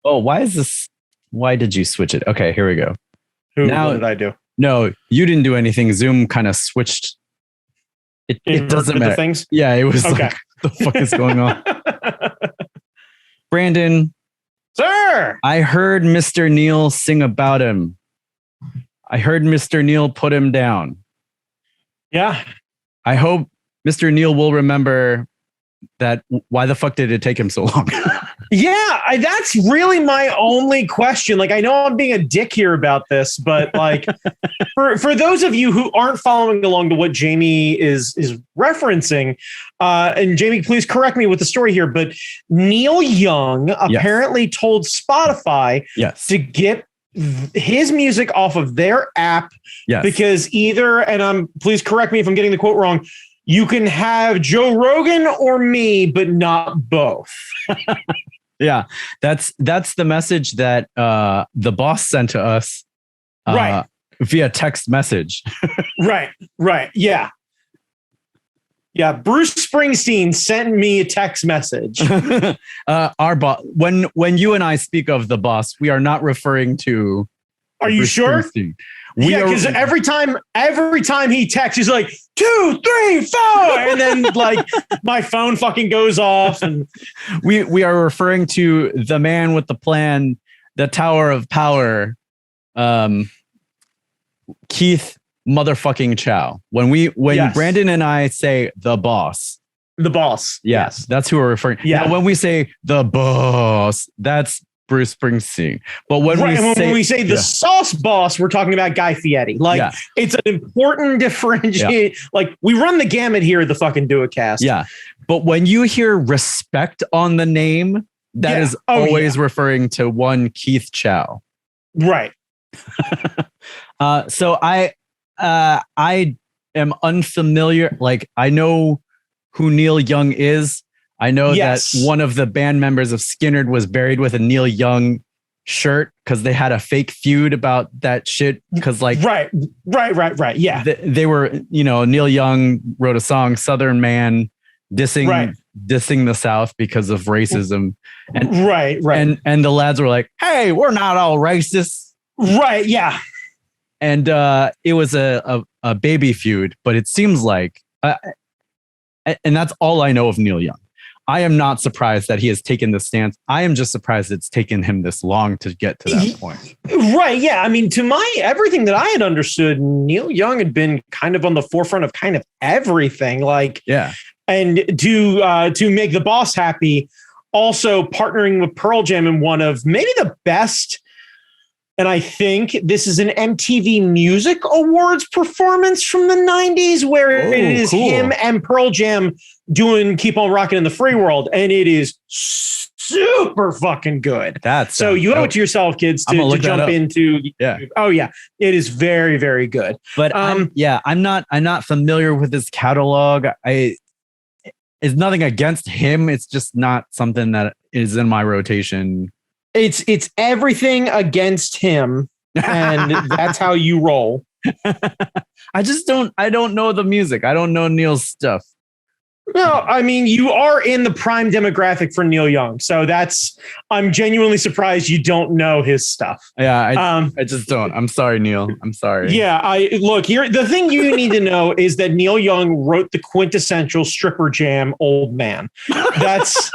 Oh, why is this? Why did you switch it? Okay, here we go. What did I do? No, you didn't do anything. Zoom kind of switched. It doesn't matter. Things? Yeah, it was okay. Like, the fuck is going on? Brandon. Sir! I heard Mr. Neil sing about him. I heard Mr. Neil put him down. Yeah. I hope Mr. Neil will remember that. Why the fuck did it take him so long? Yeah, that's really my only question. Like, I know I'm being a dick here about this, but like, for those of you who aren't following along to what Jamie is referencing, and Jamie, please correct me with the story here, but Neil Young apparently told Spotify to get his music off of their app because either, and please correct me if I'm getting the quote wrong, you can have Joe Rogan or me, but not both. Yeah, that's the message that the boss sent to us via text message. Right. Yeah. Yeah. Bruce Springsteen sent me a text message. Our boss. When you and I speak of the boss, we are not referring to. Are you Bruce sure? Springsteen. Because every time he texts, he's like 2, 3, 4, and then like my phone fucking goes off. And we are referring to the man with the plan, the Tower of Power, Keith motherfucking Chow. When Brandon and I say the boss, yes, that's who we're referring. Yeah, now, when we say the boss, that's Bruce Springsteen. But when we say the sauce boss, we're talking about Guy Fieri. Like it's an important differentiate. Yeah. Like we run the gamut here at the fucking Do-It-Cast. Yeah. But when you hear respect on the name, that is always referring to one Keith Chow. Right. So I am unfamiliar. Like I know who Neil Young is. I know that one of the band members of Skynyrd was buried with a Neil Young shirt because they had a fake feud about that shit. Because like, right. Yeah. They were, Neil Young wrote a song, Southern Man, dissing the South because of racism. And, right. And the lads were like, hey, we're not all racist. Right. Yeah. And it was a baby feud, but it seems like, and that's all I know of Neil Young. I am not surprised that he has taken this stance. I am just surprised it's taken him this long to get to that point. Right. Yeah. I mean, everything that I had understood, Neil Young had been kind of on the forefront of kind of everything. Like, and to make the boss happy, also partnering with Pearl Jam in one of maybe the best. And I think this is an MTV Music Awards performance from the 90s where it is him and Pearl Jam doing Keep On Rockin' in the Free World. And it is super fucking good. So you owe it to yourself, kids, to jump into. Yeah. Oh, yeah. It is very, very good. But I'm not familiar with his catalog. It's nothing against him. It's just not something that is in my rotation. It's everything against him, and that's how you roll. I don't know the music. I don't know Neil's stuff. No, I mean, you are in the prime demographic for Neil Young. So I'm genuinely surprised you don't know his stuff. Yeah, I just don't. I'm sorry, Neil. I'm sorry. Yeah, look here. The thing you need to know is that Neil Young wrote the quintessential stripper jam, Old Man. That's...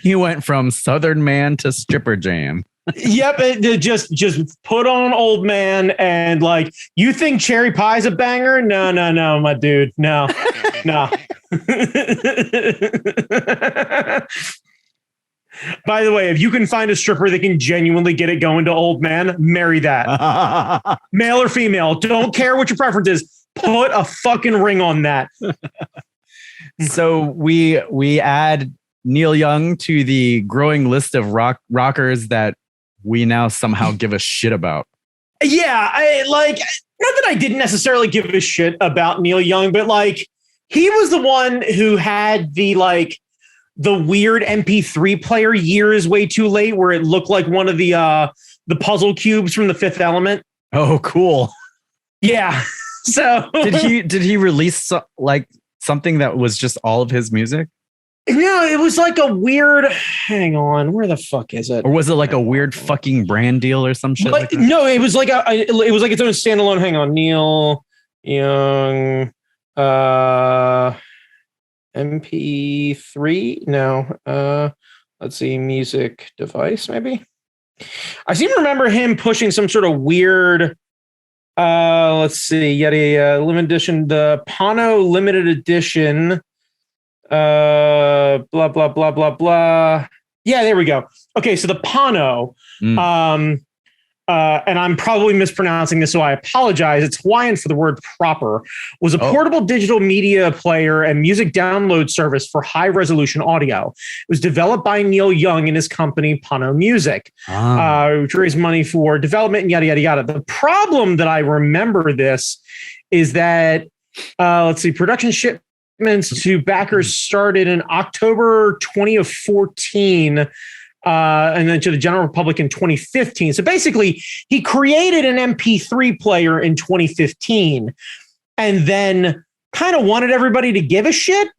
He went from Southern Man to stripper jam. Yep, just put on Old Man and like, you think Cherry Pie's a banger? No, my dude. No. By the way, if you can find a stripper that can genuinely get it going to Old Man, marry that. Male or female, don't care what your preference is. Put a fucking ring on that. So we add Neil Young to the growing list of rockers that we now somehow give a shit about. Yeah, not that I didn't necessarily give a shit about Neil Young, but like he was the one who had the weird MP3 player Years Way Too Late, where it looked like one of the puzzle cubes from The Fifth Element. Oh, cool. Yeah. So did he release something that was just all of his music? No, it was like a weird. Hang on, where the fuck is it? Or was it like a weird fucking brand deal or some shit? Like that? No, it was like it was like its own standalone. Hang on, Neil Young, MP3. No, let's see, music device maybe. I seem to remember him pushing some sort of weird. Let's see, limited edition, the Pano limited edition. Blah blah blah blah blah. Yeah, there we go. Okay, so the Pano, and I'm probably mispronouncing this, so I apologize. It's Hawaiian for the word proper. Was a portable digital media player and music download service for high resolution audio. It was developed by Neil Young and his company Pano Music, which raised money for development and yada yada yada. The problem that I remember this is that let's see, production shipments to backers started in October 2014, and then to the general public in 2015. So basically, he created an MP3 player in 2015, and then kind of wanted everybody to give a shit.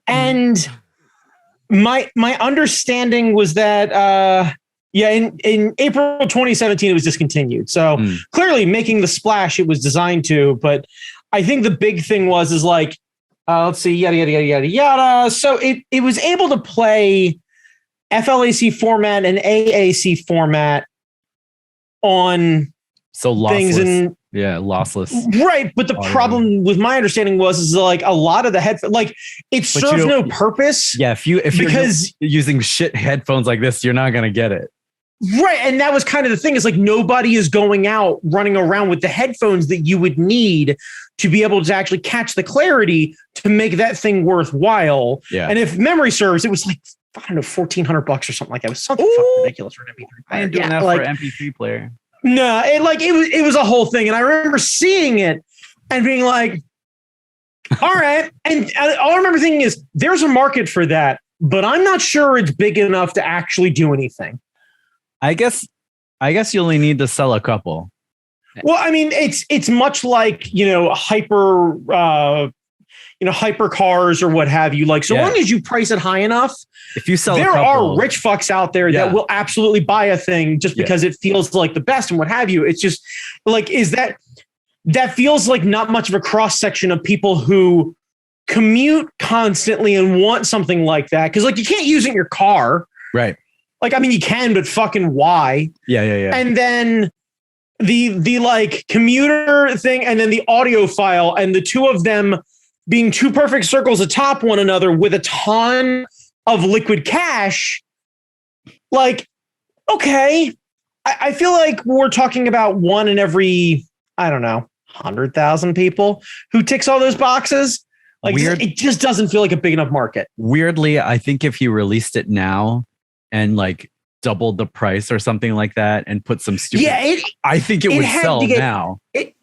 And my understanding was that in April 2017 it was discontinued. So clearly making the splash it was designed to, but I think the big thing is like, let's see, yada, yada, yada, yada, yada. So it was able to play FLAC format and AAC format on lossless. Things lossless. Right. But the problem with my understanding is like a lot of the headphones, like it serves no purpose. Yeah. If you're using shit headphones like this, you're not going to get it. Right. And that was kind of the thing, is like nobody is going out running around with the headphones that you would need to be able to actually catch the clarity to make that thing worthwhile. Yeah. And if memory serves, it was like, I don't know, $1,400 or something like that. It was something fucking ridiculous for an MP3 player. I ain't doing that for an MP3 player. No, it was a whole thing. And I remember seeing it and being like, all right. And all I remember thinking is there's a market for that, but I'm not sure it's big enough to actually do anything. I guess you only need to sell a couple. Well, I mean, it's much like, hyper cars or what have you. Like, so long as you price it high enough, if you sell there are rich fucks out there that will absolutely buy a thing just because it feels like the best and what have you. It's just like, that feels like not much of a cross section of people who commute constantly and want something like that. Cause like you can't use it in your car. Right. Like, I mean, you can, but fucking why? Yeah. And then the like commuter thing and then the audio file and the two of them being two perfect circles atop one another with a ton of liquid cash. Like, okay. I feel like we're talking about one in every, I don't know, 100,000 people who ticks all those boxes. Like, it just doesn't feel like a big enough market. Weirdly, I think if he released it now and like doubled the price or something like that and put some stupid, I think it would sell now. It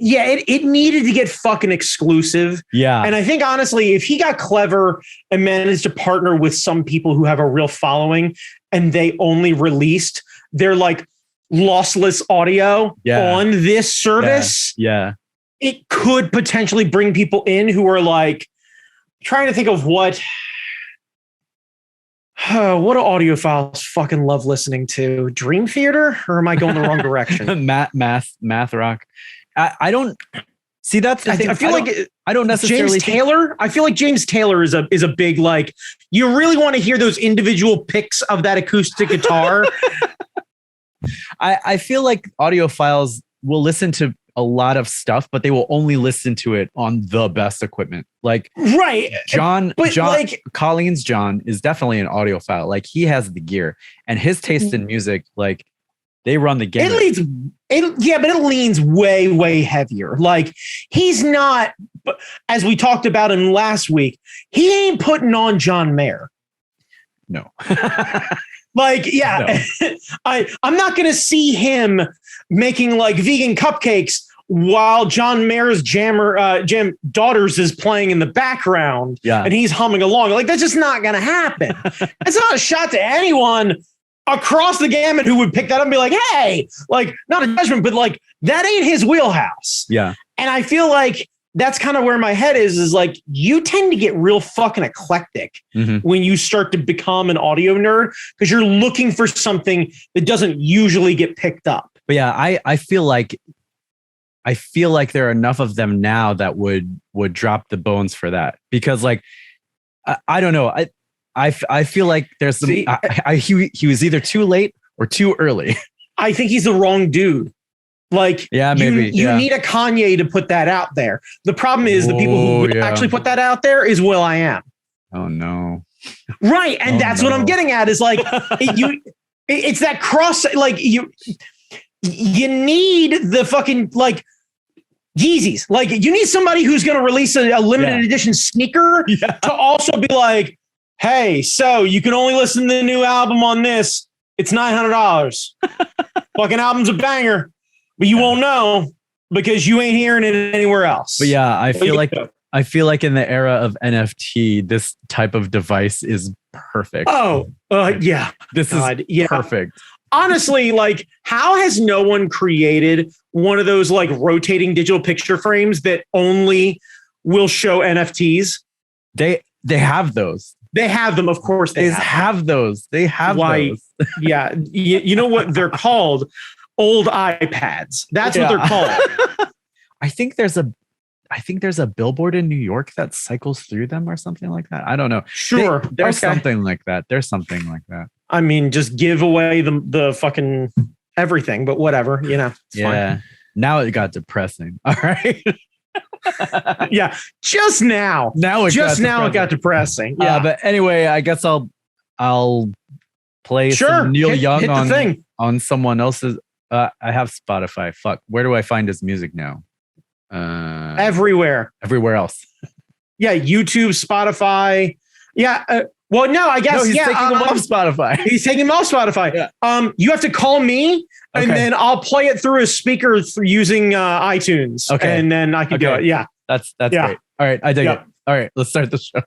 needed to get fucking exclusive. Yeah. And I think honestly, if he got clever and managed to partner with some people who have a real following and they only released their like lossless audio on this service, it could potentially bring people in who are like trying to think of what do audiophiles fucking love listening to? Dream Theater? Or am I going the wrong direction? math rock. I don't see that's the thing. I feel like I don't necessarily James Taylor. I feel like James Taylor is a big, like, you really want to hear those individual picks of that acoustic guitar. I feel like audiophiles will listen to a lot of stuff, but they will only listen to it on the best equipment. Like, right. Colleen's John is definitely an audiophile. Like, he has the gear and his taste in music, like, they run the game. But it leans way, way heavier. Like, he's not, as we talked about him last week, he ain't putting on John Mayer. No. Like, no. I'm not going to see him making like vegan cupcakes while John Mayer's Jam Daughters is playing in the background and he's humming along. Like, that's just not going to happen. It's not a shot to anyone across the gamut who would pick that up and be like, hey, like, not a judgment, but like, that ain't his wheelhouse. Yeah. And I feel like that's kind of where my head is like, you tend to get real fucking eclectic when you start to become an audio nerd, because you're looking for something that doesn't usually get picked up. But yeah, I feel like there are enough of them now that would drop the bones for that, because like, I don't know. I feel like there's some, he was either too late or too early. I think he's the wrong dude. Like, yeah, maybe you need a Kanye to put that out there. The problem is the people who actually put that out there is will.i.am. Oh no. Right. And that's what I'm getting at is like, it's that cross, like you need the fucking like Yeezys. Like you need somebody who's going to release a limited edition sneaker to also be like, hey, so you can only listen to the new album on this. It's $900. Fucking album's a banger. But you won't know because you ain't hearing it anywhere else. But yeah, I feel like in the era of NFT, this type of device is perfect. Oh, yeah. This is perfect. Honestly, like, how has no one created one of those like rotating digital picture frames that only will show NFTs? They have those. They have them, of course. They have those. They have those. Yeah, you know what they're called? Old iPads. That's what they're called. I think there's a billboard in New York that cycles through them or something like that. I don't know. Sure. There's something like that. There's something like that. I mean, just give away the fucking everything, but whatever, you know. It's fine. Now it got depressing. All right. Yeah. Just now. It got depressing. Yeah. But anyway, I guess I'll play some Neil Young on someone else's. I have Spotify. Fuck. Where do I find his music now? Everywhere else. Yeah. YouTube, Spotify. Yeah. Well, no, I guess. No, he's taking them off Spotify. He's taking them off Spotify. Yeah. You have to call me and then I'll play it through a speaker using iTunes. Okay. And then I can do it. Yeah. That's great. All right. I dig it. All right. Let's start the show.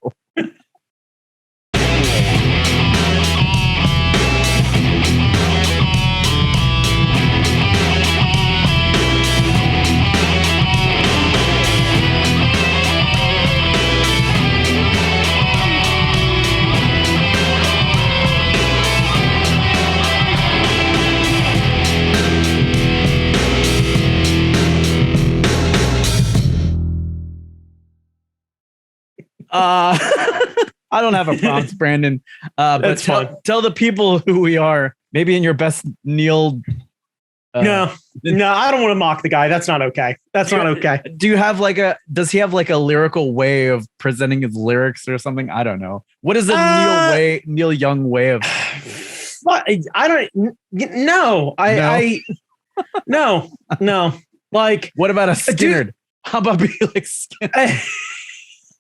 I don't have a prompt, Brandon. But tell the people who we are. Maybe in your best Neil. No, I don't want to mock the guy. That's not okay. That's not okay. Do you have does he have like a lyrical way of presenting his lyrics or something? I don't know. What is a Neil Young way of? I don't know. No. Like, what about a Skinner? How about be like Skinner?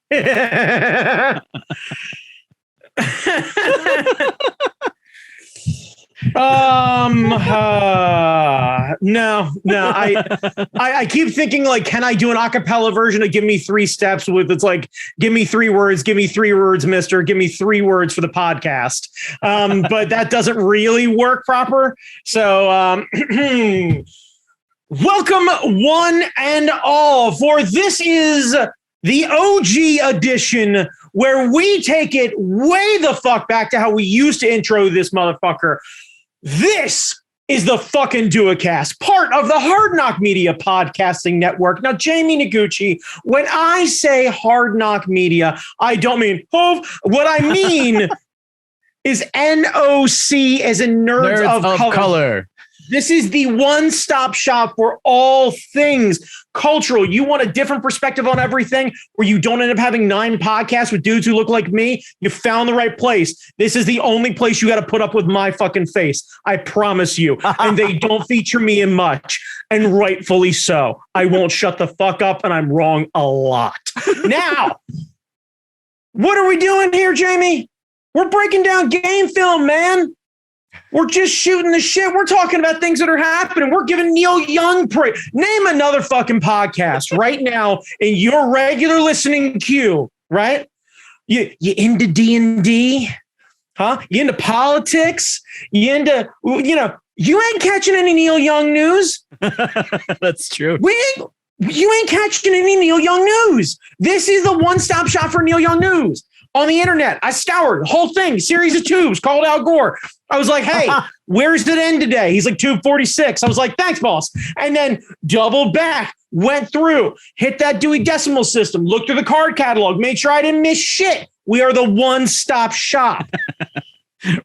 No. I keep thinking like, can I do an acapella version of Give Me 3 Steps with it's like, give me 3 words, mister, give me 3 words for the podcast. But that doesn't really work proper. So welcome one and all, for this is the OG edition where we take it way the fuck back to how we used to intro this motherfucker. This is the fucking Duocast, part of the Hard Knock Media podcasting network. Now, Jamie Noguchi, when I say Hard Knock Media, I don't mean Hove. What I mean is NOC as in Nerds of Color. This is the one-stop shop for all things cultural. You want a different perspective on everything where you don't end up having 9 podcasts with dudes who look like me? You found the right place. This is the only place you got to put up with my fucking face. I promise you. And they don't feature me in much. And rightfully so. I won't shut the fuck up, and I'm wrong a lot. Now, what are we doing here, Jamie? We're breaking down game film, man. We're just shooting the shit. We're talking about things that are happening. We're giving Neil Young praise. Name another fucking podcast right now in your regular listening queue, right? You into D&D? Huh? You into politics? You into, you ain't catching any Neil Young news. That's true. You ain't catching any Neil Young news. This is the one-stop shop for Neil Young news. On the internet, I scoured the whole thing, series of tubes, called Al Gore. I was like, hey, where's it end today? He's like, tube 46. I was like, thanks, boss. And then doubled back, went through, hit that Dewey Decimal System, looked through the card catalog, made sure I didn't miss shit. We are the one-stop shop.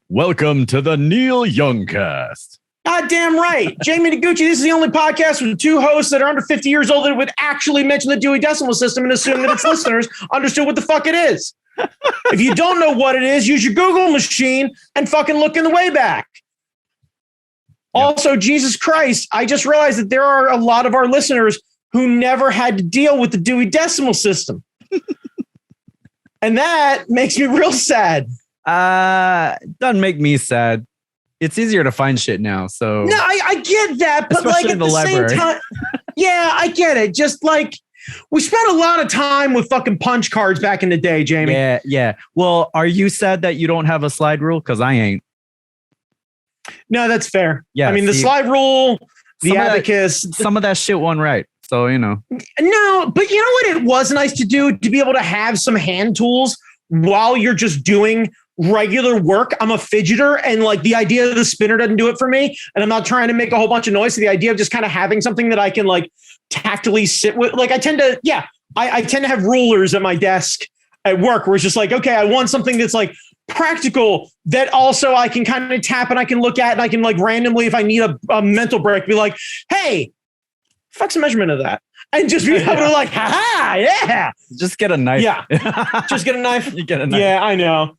Welcome to the Neil Young cast. God damn right. Jamie Noguchi, this is the only podcast with two hosts that are under 50 years old that would actually mention the Dewey Decimal System and assume that its listeners understood what the fuck it is. If you don't know what it is, use your Google machine and fucking look in the way back. Yep. Also, Jesus Christ, I just realized that there are a lot of our listeners who never had to deal with the Dewey Decimal System. And that makes me real sad. Doesn't make me sad. It's easier to find shit now. So no, I get that, but especially like at the library. same time, yeah, I get it. Just like we spent a lot of time with fucking punch cards back in the day, Jamie. Yeah. Well, are you sad that you don't have a slide rule? Because I ain't. No, that's fair. Yeah, I mean, the slide rule, the abacus. Some of that shit won right. So, you know. No, but you know what it was nice to do? To be able to have some hand tools while you're just doing regular work. I'm a fidgeter, and like the idea of the spinner doesn't do it for me. And I'm not trying to make a whole bunch of noise. So the idea of just kind of having something that I can like tactily sit with, like I tend to have rulers at my desk at work where it's just like, okay, I want something that's like practical that also I can kind of tap and I can look at and I can like randomly, if I need a mental break, be like, hey, fuck's the measurement of that? And just be able to like, haha, yeah. Just get a knife. Yeah. Just get a knife. You get a knife. Yeah, I know.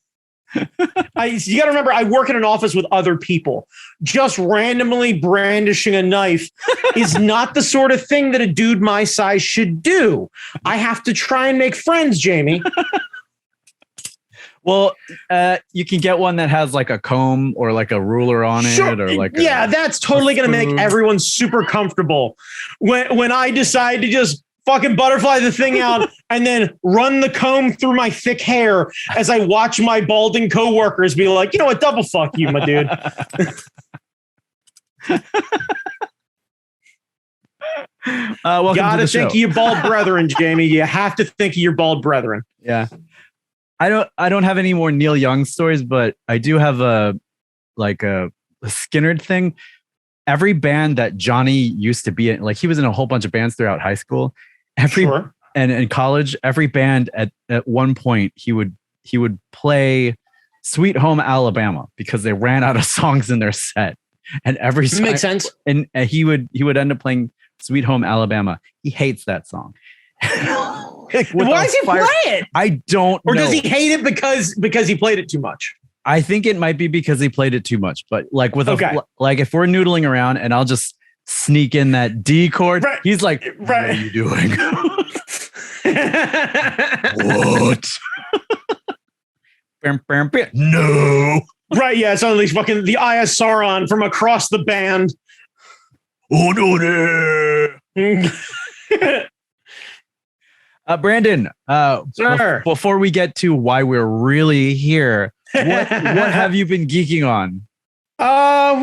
You got to remember, I work in an office with other people. Just randomly brandishing a knife is not the sort of thing that a dude my size should do. I have to try and make friends, Jamie. Well, you can get one that has like a comb or like a ruler on it, or like that's totally going to make everyone super comfortable. When I decide to just fucking butterfly the thing out and then run the comb through my thick hair as I watch my balding coworkers be like, you know what, double fuck you, my dude. Gotta think of your bald brethren, Jamie. You have to think of your bald brethren. Yeah. I don't have any more Neil Young stories, but I do have a Skynyrd thing. Every band that Johnny used to be in, like he was in a whole bunch of bands throughout high school. And in college, every band at one point he would play Sweet Home Alabama because they ran out of songs in their set. And every song, makes sense. And he would end up playing Sweet Home Alabama. He hates that song. Why does he play it? I don't know. Or does he hate it because he played it too much? I think it might be because he pid it too much. But like like if we're noodling around and I'll just sneak in that D chord, right. He's like, what are you doing? What? No. Right, yeah, it's only fucking the Eye of Sauron from across the band. Oh, no. Brandon, sir. Before we get to why we're really here, what have you been geeking on?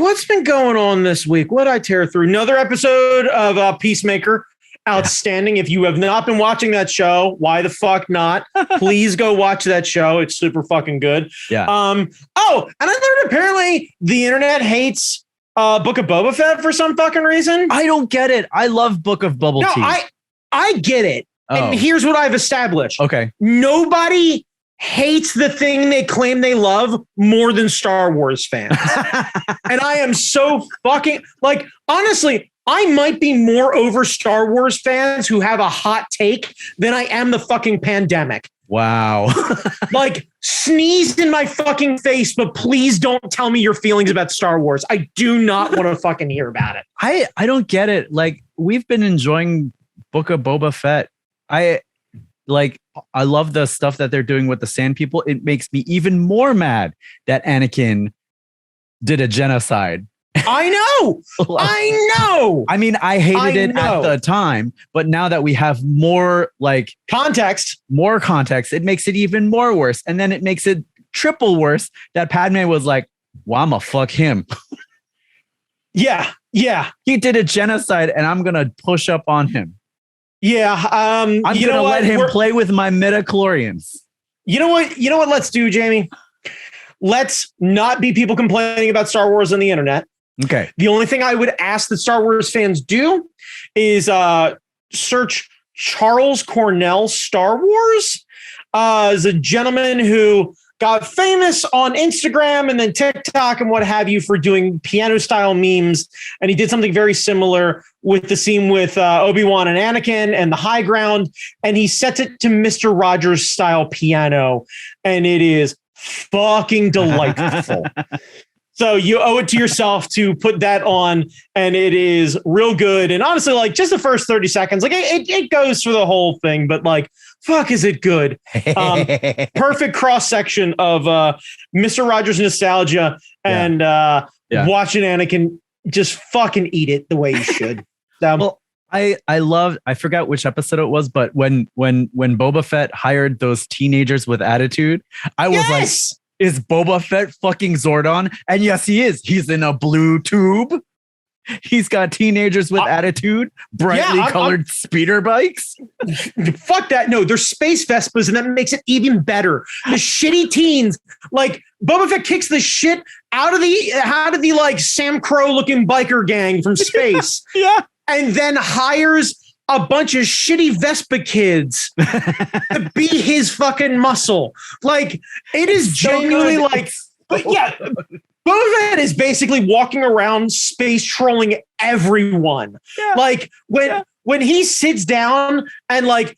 What's been going on this week? What did I tear through? Another episode of Peacemaker. Outstanding. If you have not been watching that show, why the fuck not? Please go watch that show. It's super fucking good. Yeah. And I learned apparently the internet hates Book of Boba Fett for some fucking reason. I don't get it. I love Book of Bubble Tea. I get it. Oh. And here's what I've established. Okay. Nobody hates the thing they claim they love more than Star Wars fans. And I am so fucking like, honestly, I might be more over Star Wars fans who have a hot take than I am the fucking pandemic. Wow. Like, sneeze in my fucking face, but please don't tell me your feelings about Star Wars. I do not want to fucking hear about it. I don't get it. Like, we've been enjoying Book of Boba Fett. I love the stuff that they're doing with the Sand People. It makes me even more mad that Anakin did a genocide. I know. I mean, I hated it at the time, but now that we have more like context, it makes it even more worse. And then it makes it triple worse that Padme was like, well, I'm gonna fuck him. Yeah. He did a genocide and I'm gonna push up on him. Yeah. I'm going to let him play with my midichlorians. You know what let's do, Jamie? Let's not be people complaining about Star Wars on the internet. Okay. The only thing I would ask that Star Wars fans do is search Charles Cornell Star Wars. As a gentleman who got famous on Instagram and then TikTok and what have you for doing piano style memes. And he did something very similar with the scene with Obi-Wan and Anakin and the high ground. And he sets it to Mr. Rogers style piano. And it is fucking delightful. So you owe it to yourself to put that on, and it is real good. And honestly, like just the first 30 seconds, like it goes through the whole thing, but like, fuck, is it good? Perfect cross section of Mr. Rogers nostalgia and watching Anakin just fucking eat it the way you should. Well, I forgot which episode it was, but when Boba Fett hired those teenagers with attitude, I was like, is Boba Fett fucking Zordon? And yes, he is. He's in a blue tube. He's got teenagers with attitude, brightly colored speeder bikes. Fuck that. No, they're space Vespas, and that makes it even better. The shitty teens, like Boba Fett kicks the shit out of the like Sam Crow looking biker gang from space. Yeah. And then hires a bunch of shitty Vespa kids to be his fucking muscle. Like, it is genuinely like, yeah, Boba Fett is basically walking around space trolling everyone. Yeah. Like when he sits down and like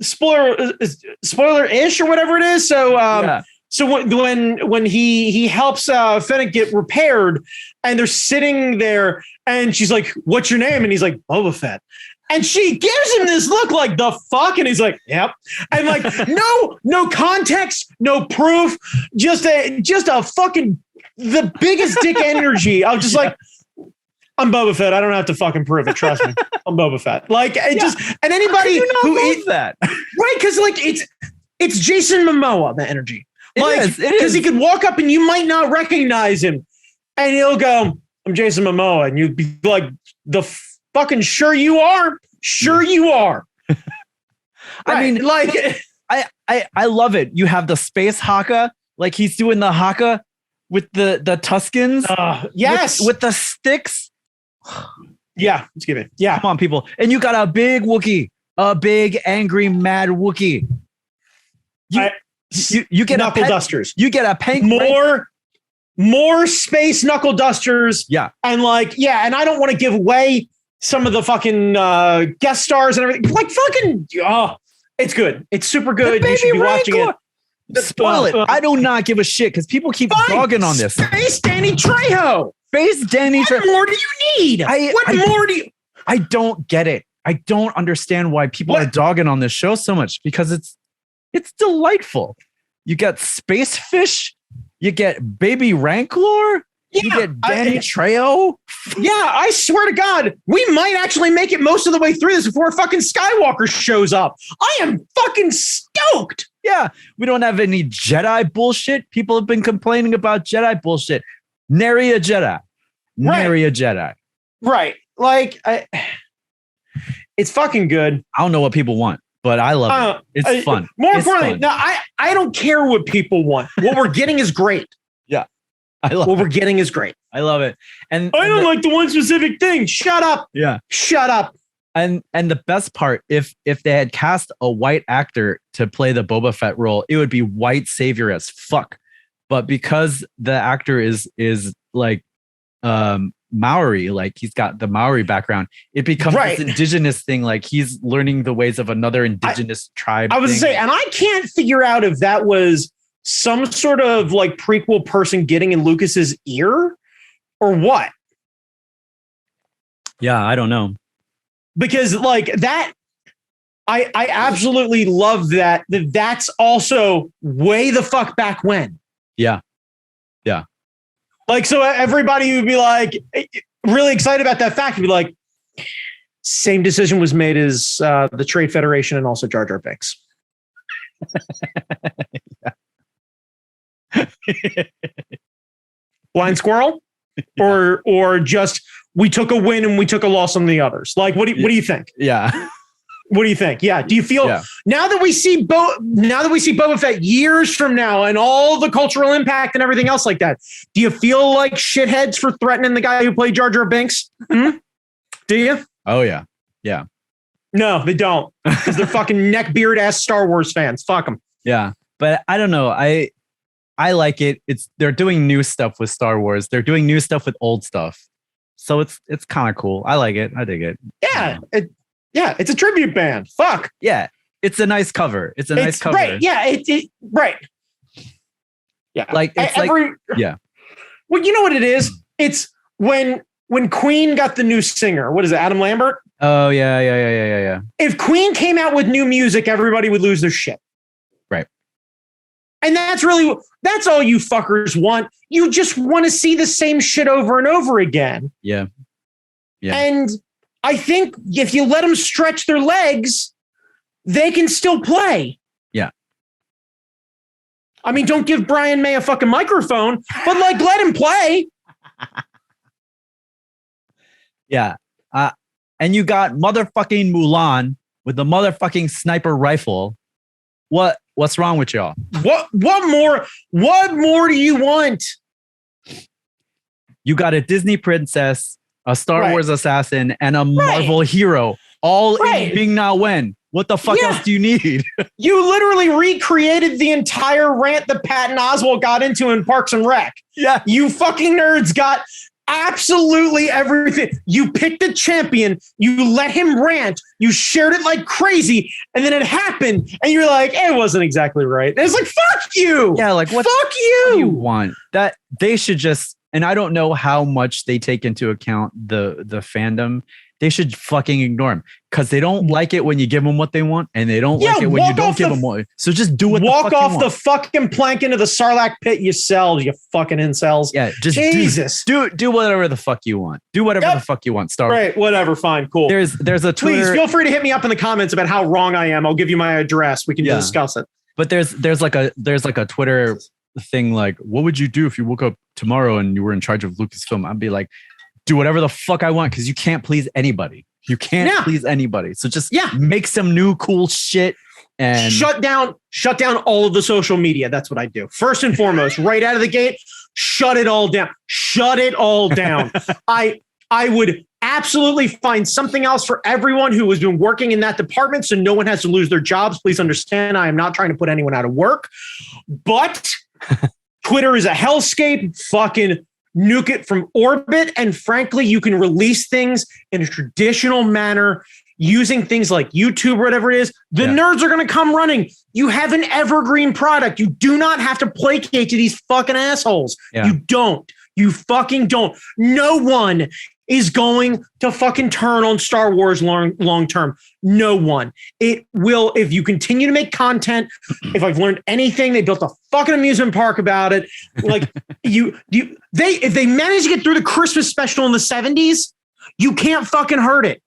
spoiler-ish or whatever it is. So so when he helps Fennec get repaired, and they're sitting there, and she's like, "What's your name?" And he's like, "Boba Fett." And she gives him this look like, the fuck? And he's like, yep. And like, no context, no proof, just a fucking, the biggest dick energy. I was just like, I'm Boba Fett. I don't have to fucking prove it. Trust me. I'm Boba Fett. Like, just, and anybody who is that, right? Cause like, it's Jason Momoa, the energy. Like, because he could walk up and you might not recognize him, and he'll go, I'm Jason Momoa. And you'd be like, fucking sure you are. Sure you are. I mean, like, I love it. You have the space haka, like he's doing the haka with the Tuskens. Yes. With the sticks. Yeah. Let's give it. Yeah. Come on, people. And you got a big Wookiee, a big, angry, mad Wookiee. You get knuckle dusters. You get a pink. More space knuckle dusters. Yeah. And like, and I don't want to give away some of the fucking guest stars and everything. Like fucking, it's good. It's super good. You should be watching it. Spoil it. I do not give a shit because people keep dogging on this. Space Danny Trejo. Space Danny Trejo. What more do you need? I don't get it. I don't understand why people are dogging on this show so much, because it's delightful. You get space fish. You get baby Ranclor. You get Danny Trejo. Yeah, I swear to God, we might actually make it most of the way through this before fucking Skywalker shows up. I am fucking stoked. Yeah, we don't have any Jedi bullshit. People have been complaining about Jedi bullshit. Nary a Jedi. Nary a Jedi. Right. Like, it's fucking good. I don't know what people want, but I love it. It's fun. More importantly, no, I don't care what people want. What we're getting is great. Yeah. I love what we're getting is great. I love it. And I don't like the one specific thing. Shut up. Yeah. Shut up. And the best part, if they had cast a white actor to play the Boba Fett role, it would be white savior as fuck. But because the actor is like Maori, like he's got the Maori background, it becomes this indigenous thing. Like he's learning the ways of another indigenous tribe. I was saying, and I can't figure out if that was some sort of like prequel person getting in Lucas's ear or what. Yeah, I don't know. Because like that, I absolutely love that. That's also way the fuck back when. Yeah. Yeah. Like, so everybody would be like really excited about that fact. Would be like, same decision was made as the Trade Federation and also Jar Jar Binks. Blind squirrel, or just we took a win and we took a loss on the others. Like, what do you think? Yeah. What do you think? Yeah. Do you feel now that we see Boba Fett years from now and all the cultural impact and everything else like that, do you feel like shitheads for threatening the guy who played Jar Jar Binks? Do you? Oh yeah. Yeah. No, they don't, because they're fucking neckbeard ass Star Wars fans. Fuck them. Yeah, but I don't know. I like it. They're doing new stuff with Star Wars. They're doing new stuff with old stuff. So it's kind of cool. I like it. I dig it. Yeah. It's a tribute band. Fuck. Yeah. It's a nice cover. It's a nice cover. Right. Yeah. Right. Yeah. Like it's yeah. Well, you know what it is? It's when Queen got the new singer. What is it? Adam Lambert? Oh yeah. If Queen came out with new music, everybody would lose their shit. Right. And that's all you fuckers want. You just want to see the same shit over and over again. Yeah. Yeah. And I think if you let them stretch their legs, they can still play. Yeah. I mean, don't give Brian May a fucking microphone, but like let him play. Yeah. And you got motherfucking Mulan with the motherfucking sniper rifle. What's wrong with y'all? What more do you want? You got a Disney princess, a Star Wars assassin, and a Marvel hero, all in Bing Na Wen. What the fuck else do you need? You literally recreated the entire rant that Patton Oswalt got into in Parks and Rec. Yeah. You fucking nerds got absolutely everything. You picked a champion, you let him rant, you shared it like crazy, and then it happened, and you're like, it wasn't exactly right. And it's like, fuck you. Yeah, like what? Fuck you. What do you want? That they should just, and I don't know how much they take into account the fandom. They should fucking ignore them because they don't like it when you give them what they want, and they don't like it when you don't give them what. So just do what. Walk off the fucking plank into the Sarlacc pit yourselves, you fucking incels. Yeah, just Jesus. Do whatever the fuck you want. Do whatever the fuck you want. Star Wars. Right, whatever. Fine, cool. There's a Twitter. Please feel free to hit me up in the comments about how wrong I am. I'll give you my address. We can discuss it. But there's like a Twitter thing like, what would you do if you woke up tomorrow and you were in charge of Lucasfilm? I'd be like, do whatever the fuck I want because you can't please anybody. You can't please anybody. So just make some new cool shit and shut down all of the social media. That's what I do. First and foremost, right out of the gate, shut it all down. Shut it all down. I would absolutely find something else for everyone who has been working in that department so no one has to lose their jobs. Please understand, I am not trying to put anyone out of work. But Twitter is a hellscape. Fucking nuke it from orbit. And frankly, you can release things in a traditional manner using things like YouTube or whatever it is. The nerds are going to come running. You have an evergreen product. You do not have to placate to these fucking assholes. Yeah. You don't. You fucking don't. No one is going to fucking turn on Star Wars long term. No one. It will, if you continue to make content. If I've learned anything, they built a fucking amusement park about it. Like if they manage to get through the Christmas special in the 70s, you can't fucking hurt it.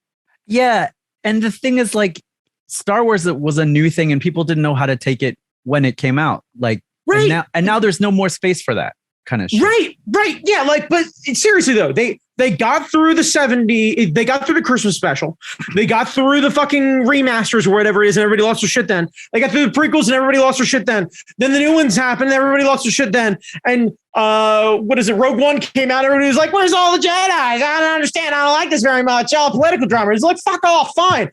Yeah. And the thing is, like, Star Wars was a new thing and people didn't know how to take it when it came out. Like, and now there's no more space for that kind of shit. Right. Yeah. Like, but seriously though, they got through the 70s. They got through the Christmas special. They got through the fucking remasters or whatever it is, and everybody lost their shit then. They got through the prequels and everybody lost their shit then. Then the new ones happened and everybody lost their shit then. And what is it? Rogue One came out. Everybody was like, where's all the Jedi? I don't understand. I don't like this very much. All political drama. It's like, fuck off. Fine.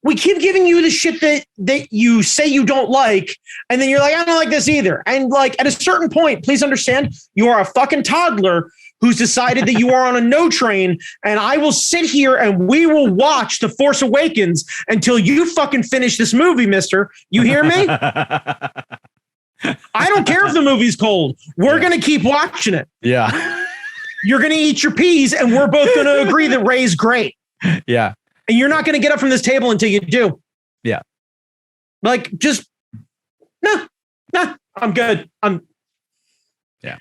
We keep giving you the shit that you say you don't like, and then you're like, I don't like this either. And like at a certain point, please understand, you are a fucking toddler who's decided that you are on a no train, and I will sit here and we will watch The Force Awakens until you fucking finish this movie, mister. You hear me? I don't care if the movie's cold. We're going to keep watching it. Yeah. You're going to eat your peas, and we're both going to agree that Rey's great. Yeah. And you're not going to get up from this table until you do. Yeah. Like, just, no, I'm good. Yeah.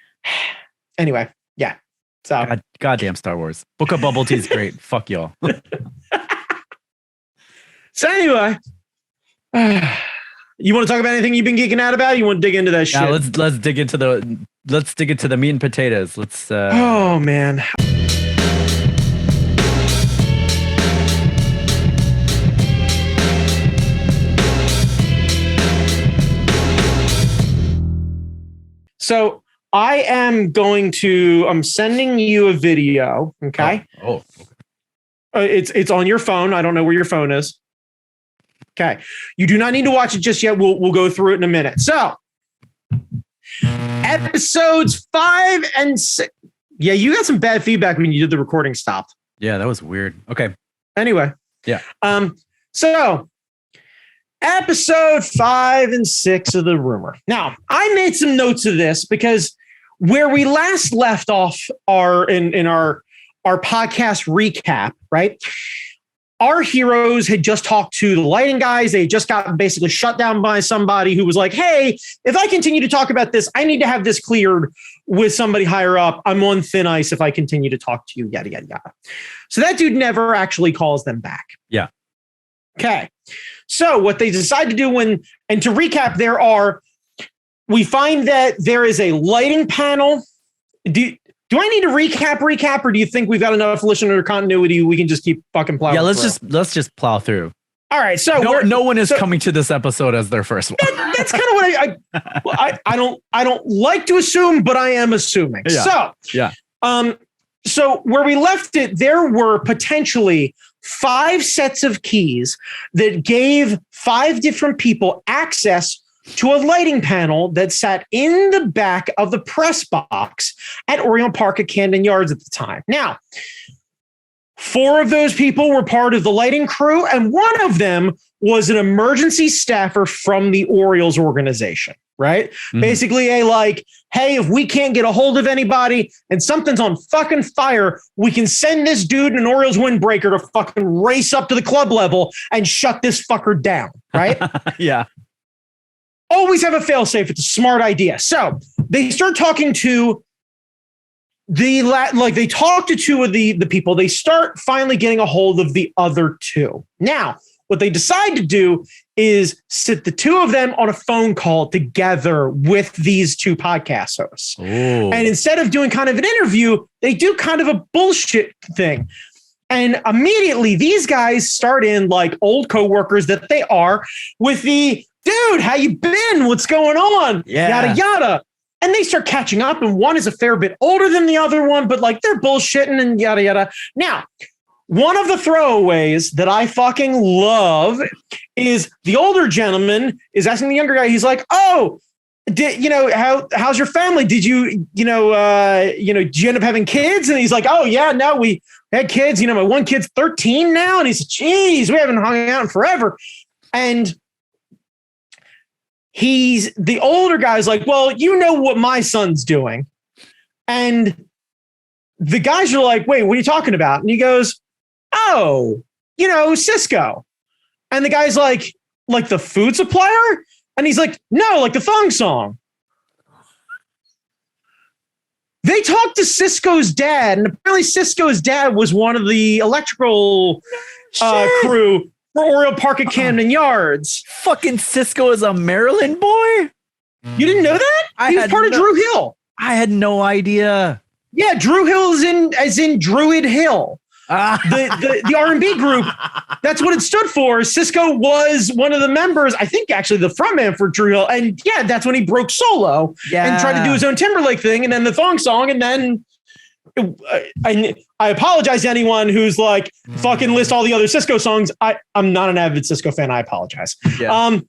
Anyway, yeah. So. Goddamn Star Wars. Book of Bubble Tea is great. Fuck y'all. So anyway, you want to talk about anything you've been geeking out about? You want to dig into that shit? Yeah, let's dig into the meat and potatoes. Oh man. So I'm sending you a video. Okay. Oh. It's on your phone. I don't know where your phone is. Okay. You do not need to watch it just yet. We'll go through it in a minute. So episodes 5 and 6. Yeah, you got some bad feedback when you did the recording stopped. Yeah, that was weird. Okay. Anyway. Yeah. So episode 5 and 6 of The Rumor. Now, I made some notes of this because where we last left off in our podcast recap, right? Our heroes had just talked to the lighting guys. They had just got basically shut down by somebody who was like, hey, if I continue to talk about this, I need to have this cleared with somebody higher up. I'm on thin ice if I continue to talk to you, yada, yada, yada. So that dude never actually calls them back. Yeah. Okay. So what they decide to do and to recap, we find that there is a lighting panel. Do I need to recap, or do you think we've got enough listener continuity? We can just keep fucking plowing. Yeah, let's just plow through. All right. So no one is coming to this episode as their first one. That's kind of what I don't like to assume, but I am assuming. Yeah. So where we left it, there were potentially 5 sets of keys that gave 5 different people access to a lighting panel that sat in the back of the press box at Oriole Park at Camden Yards at the time. Now, 4 of those people were part of the lighting crew, and one of them was an emergency staffer from the Orioles organization, right? Mm-hmm. Basically, hey, if we can't get a hold of anybody and something's on fucking fire, we can send this dude an Orioles windbreaker to fucking race up to the club level and shut this fucker down, right? Yeah. Always have a failsafe. It's a smart idea. So they start talking to they talk to 2 of the people. They start finally getting a hold of the other 2. Now, what they decide to do is sit the 2 of them on a phone call together with these 2 podcast hosts. Ooh. And instead of doing kind of an interview, they do kind of a bullshit thing. And immediately these guys start in like old coworkers that they are with the, dude, how you been? What's going on? Yeah. Yada, yada. And they start catching up, and one is a fair bit older than the other one, but like they're bullshitting and yada, yada. Now, one of the throwaways that I fucking love is the older gentleman is asking the younger guy. He's like, oh, how's your family? Did you end up having kids? And he's like, oh yeah, no, we had kids. My one kid's 13 now. And he's like, geez, we haven't hung out in forever. And the older guy's like, well, you know what my son's doing. And the guys are like, wait, what are you talking about? And he goes, oh, Cisco. And the guy's like the food supplier? And he's like, no, like the thong song. They talked to Cisco's dad, and apparently Cisco's dad was one of the electrical crew for Oriole Park at Camden Yards. Fucking Cisco is a Maryland boy? You didn't know that? He was part of Drew Hill. I had no idea. Yeah, Drew Hill is in Druid Hill. The R&B group, that's what it stood for. Cisco was one of the members, I think actually the frontman for Drew Hill. And yeah, that's when he broke solo and tried to do his own Timberlake thing, and then the thong song, and then I apologize to anyone who's like fucking list all the other Cisco songs. I'm not an avid Cisco fan. I apologize. Yeah.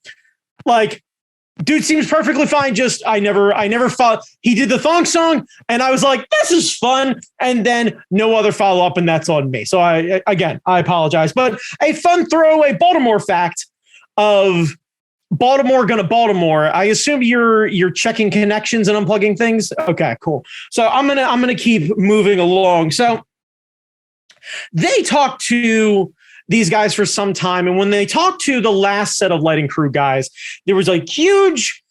Dude seems perfectly fine. Just I never thought he did the thong song, and I was like, this is fun. And then no other follow up, and that's on me. So I apologize. But a fun throwaway Baltimore fact of Baltimore gonna Baltimore. I assume you're checking connections and unplugging things. Okay, cool. So I'm gonna keep moving along. So they talked to these guys for some time. And when they talked to the last set of lighting crew guys, there was a huge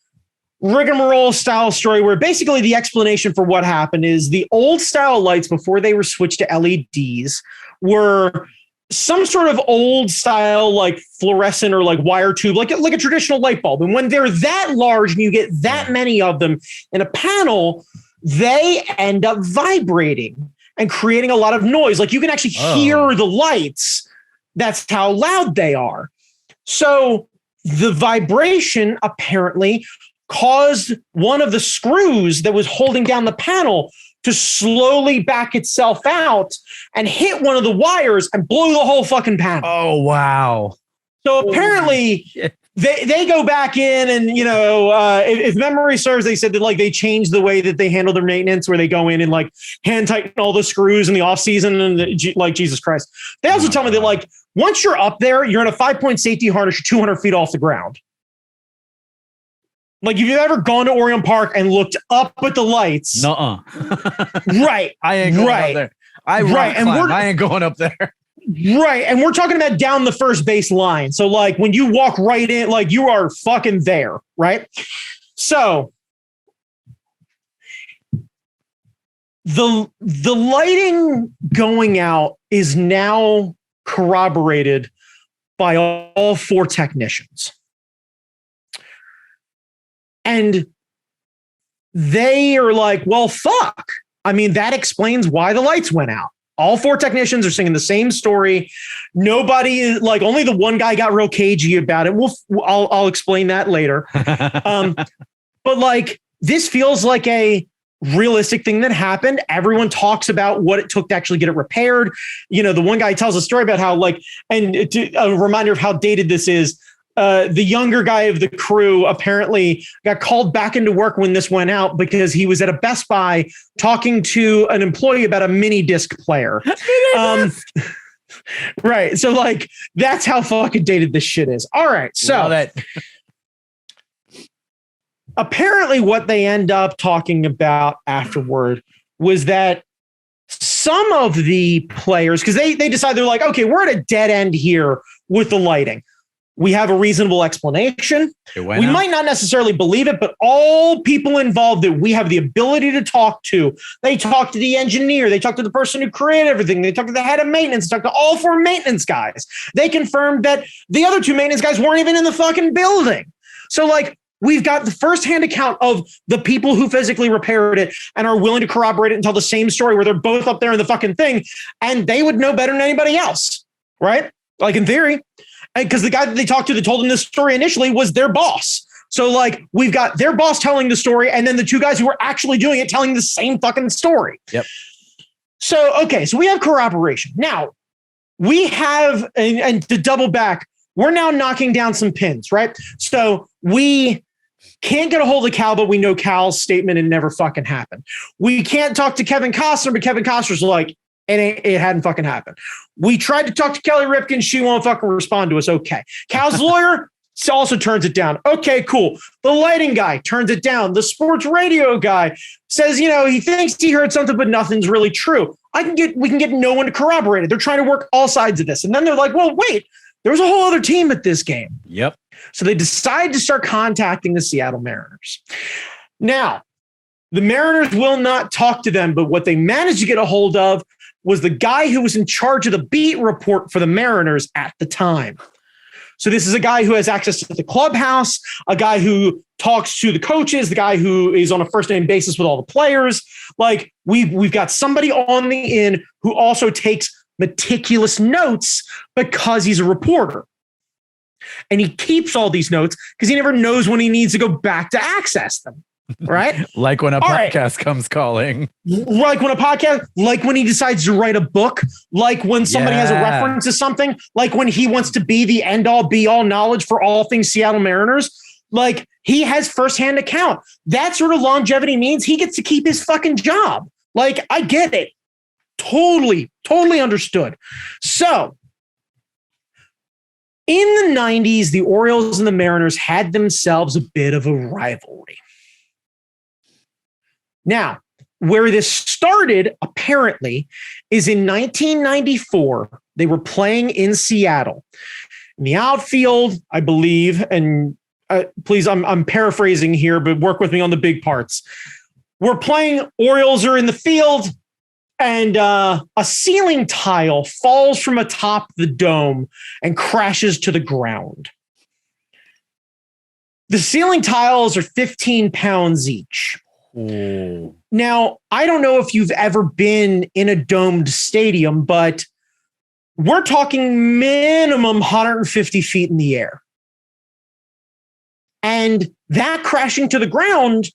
rigmarole style story where basically the explanation for what happened is the old style lights before they were switched to LEDs were some sort of old style, like fluorescent or like wire tube, like a traditional light bulb. And when they're that large and you get that many of them in a panel, they end up vibrating and creating a lot of noise. Like you can actually hear the lights. That's how loud they are. So the vibration apparently caused one of the screws that was holding down the panel to slowly back itself out and hit one of the wires and blew the whole fucking panel. Oh, wow. So apparently they go back in and, if memory serves, they said that like they changed the way that they handle their maintenance, where they go in and like hand tighten all the screws in the off season and like Jesus Christ. They also tell me that like once you're up there, you're in a 5-point safety harness, you're 200 feet off the ground. Like, if you've ever gone to Orion Park and looked up at the lights. Nuh-uh. Right. I ain't going up there. I ain't going up there. Right. And we're talking about down the first base line. So, like, when you walk right in, like, you are fucking there. Right. So, the lighting going out is now corroborated by all 4 technicians. And they are like, well, fuck. I mean, that explains why the lights went out. All 4 technicians are singing the same story. Nobody, like, only the one guy got real cagey about it. I'll explain that later. But like, this feels like a realistic thing that happened. Everyone talks about what it took to actually get it repaired. The one guy tells a story about how, like, and a reminder of how dated this is. The younger guy of the crew apparently got called back into work when this went out because he was at a Best Buy talking to an employee about a mini disc player. Right. So like, that's how fucking dated this shit is. All right. So apparently what they end up talking about afterward was that some of the players, because they decide, they're like, okay, we're at a dead end here with the lighting. We have a reasonable explanation. We might not necessarily believe it, but all people involved that we have the ability to talk to, they talk to the engineer, they talk to the person who created everything, they talk to the head of maintenance, talk to all 4 maintenance guys. They confirmed that the other 2 maintenance guys weren't even in the fucking building. So like, we've got the firsthand account of the people who physically repaired it and are willing to corroborate it and tell the same story, where they're both up there in the fucking thing, and they would know better than anybody else, right? Like, in theory. Because the guy that they talked to that told them this story initially was their boss. So like, we've got their boss telling the story, and then the 2 guys who were actually doing it telling the same fucking story. Yep. So, okay. So we have corroboration. Now we have, and to double back, we're now knocking down some pins, right? So we can't get a hold of Cal, but we know Cal's statement and never fucking happened. We can't talk to Kevin Costner, but Kevin Costner's like, it hadn't fucking happened. We tried to talk to Kelly Ripken. She won't fucking respond to us. Okay. Cal's lawyer also turns it down. Okay, cool. The lighting guy turns it down. The sports radio guy says, he thinks he heard something, but nothing's really true. We can get no one to corroborate it. They're trying to work all sides of this. And then they're like, well, wait, there was a whole other team at this game. Yep. So they decide to start contacting the Seattle Mariners. Now, the Mariners will not talk to them, but what they managed to get a hold of was the guy who was in charge of the beat report for the Mariners at the time. So this is a guy who has access to the clubhouse, a guy who talks to the coaches, the guy who is on a first name basis with all the players. Like, we've got somebody on the in who also takes meticulous notes because he's a reporter. And he keeps all these notes because he never knows when he needs to go back to access them. Right? Like when a podcast comes calling. Like when he decides to write a book, like when somebody has a reference to something, like when he wants to be the end all be all knowledge for all things Seattle Mariners. Like, he has firsthand account. That sort of longevity means he gets to keep his fucking job. Like, I get it. Totally understood. So in the 90s, the Orioles and the Mariners had themselves a bit of a rivalry. Now, where this started, apparently, is in 1994. They were playing in Seattle. In the outfield, I believe, and please, I'm paraphrasing here, but work with me on the big parts. We're playing, Orioles are in the field, and a ceiling tile falls from atop the dome and crashes to the ground. The ceiling tiles are 15 pounds each. Ooh. Now, I don't know if you've ever been in a domed stadium, but we're talking minimum 150 feet in the air. And that crashing to the ground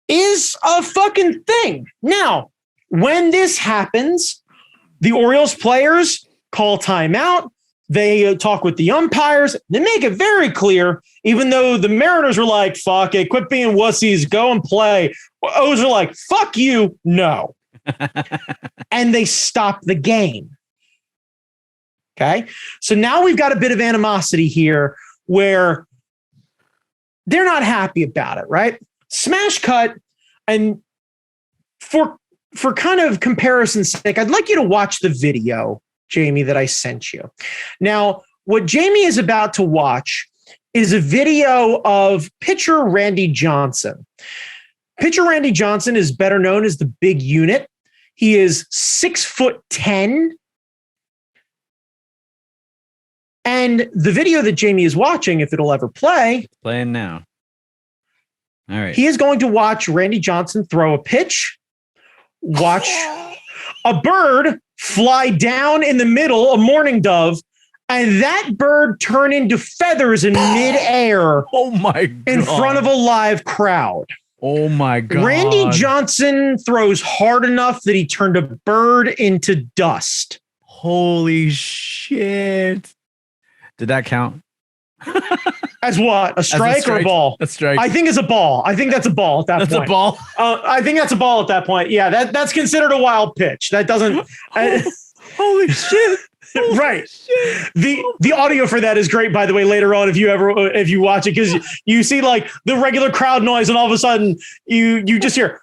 is a fucking thing. Now, when this happens, the Orioles players call timeout. They talk with the umpires. They make it very clear, even though the Mariners were like, fuck it, quit being wussies, go and play. O's are like, fuck you, no. And they stop the game. Okay. So now we've got a bit of animosity here where they're not happy about it, right? Smash cut. And for kind of comparison's sake, I'd like you to watch the video, Jamie, that I sent you. Now, what Jamie is about to watch is a video of pitcher Randy Johnson. Pitcher Randy Johnson is better known as the Big Unit. He is 6'10". And the video that Jamie is watching, if it'll ever play. It's playing now. All right. He is going to watch Randy Johnson throw a pitch, watch a bird fly down in the middle, a mourning dove, and that bird turn into feathers in midair. Oh my God. In front of a live crowd. Oh my God. Randy Johnson throws hard enough that he turned a bird into dust. Holy shit. Did that count? As what? A strike or a ball? A strike. I think it's a ball. I think that's a ball at that point. That's a ball? I think that's a ball at that point. Yeah, that's considered a wild pitch. That doesn't... Holy shit. Right. The audio for that is great, by the way, later on, if you watch it, because you see like the regular crowd noise and all of a sudden you just hear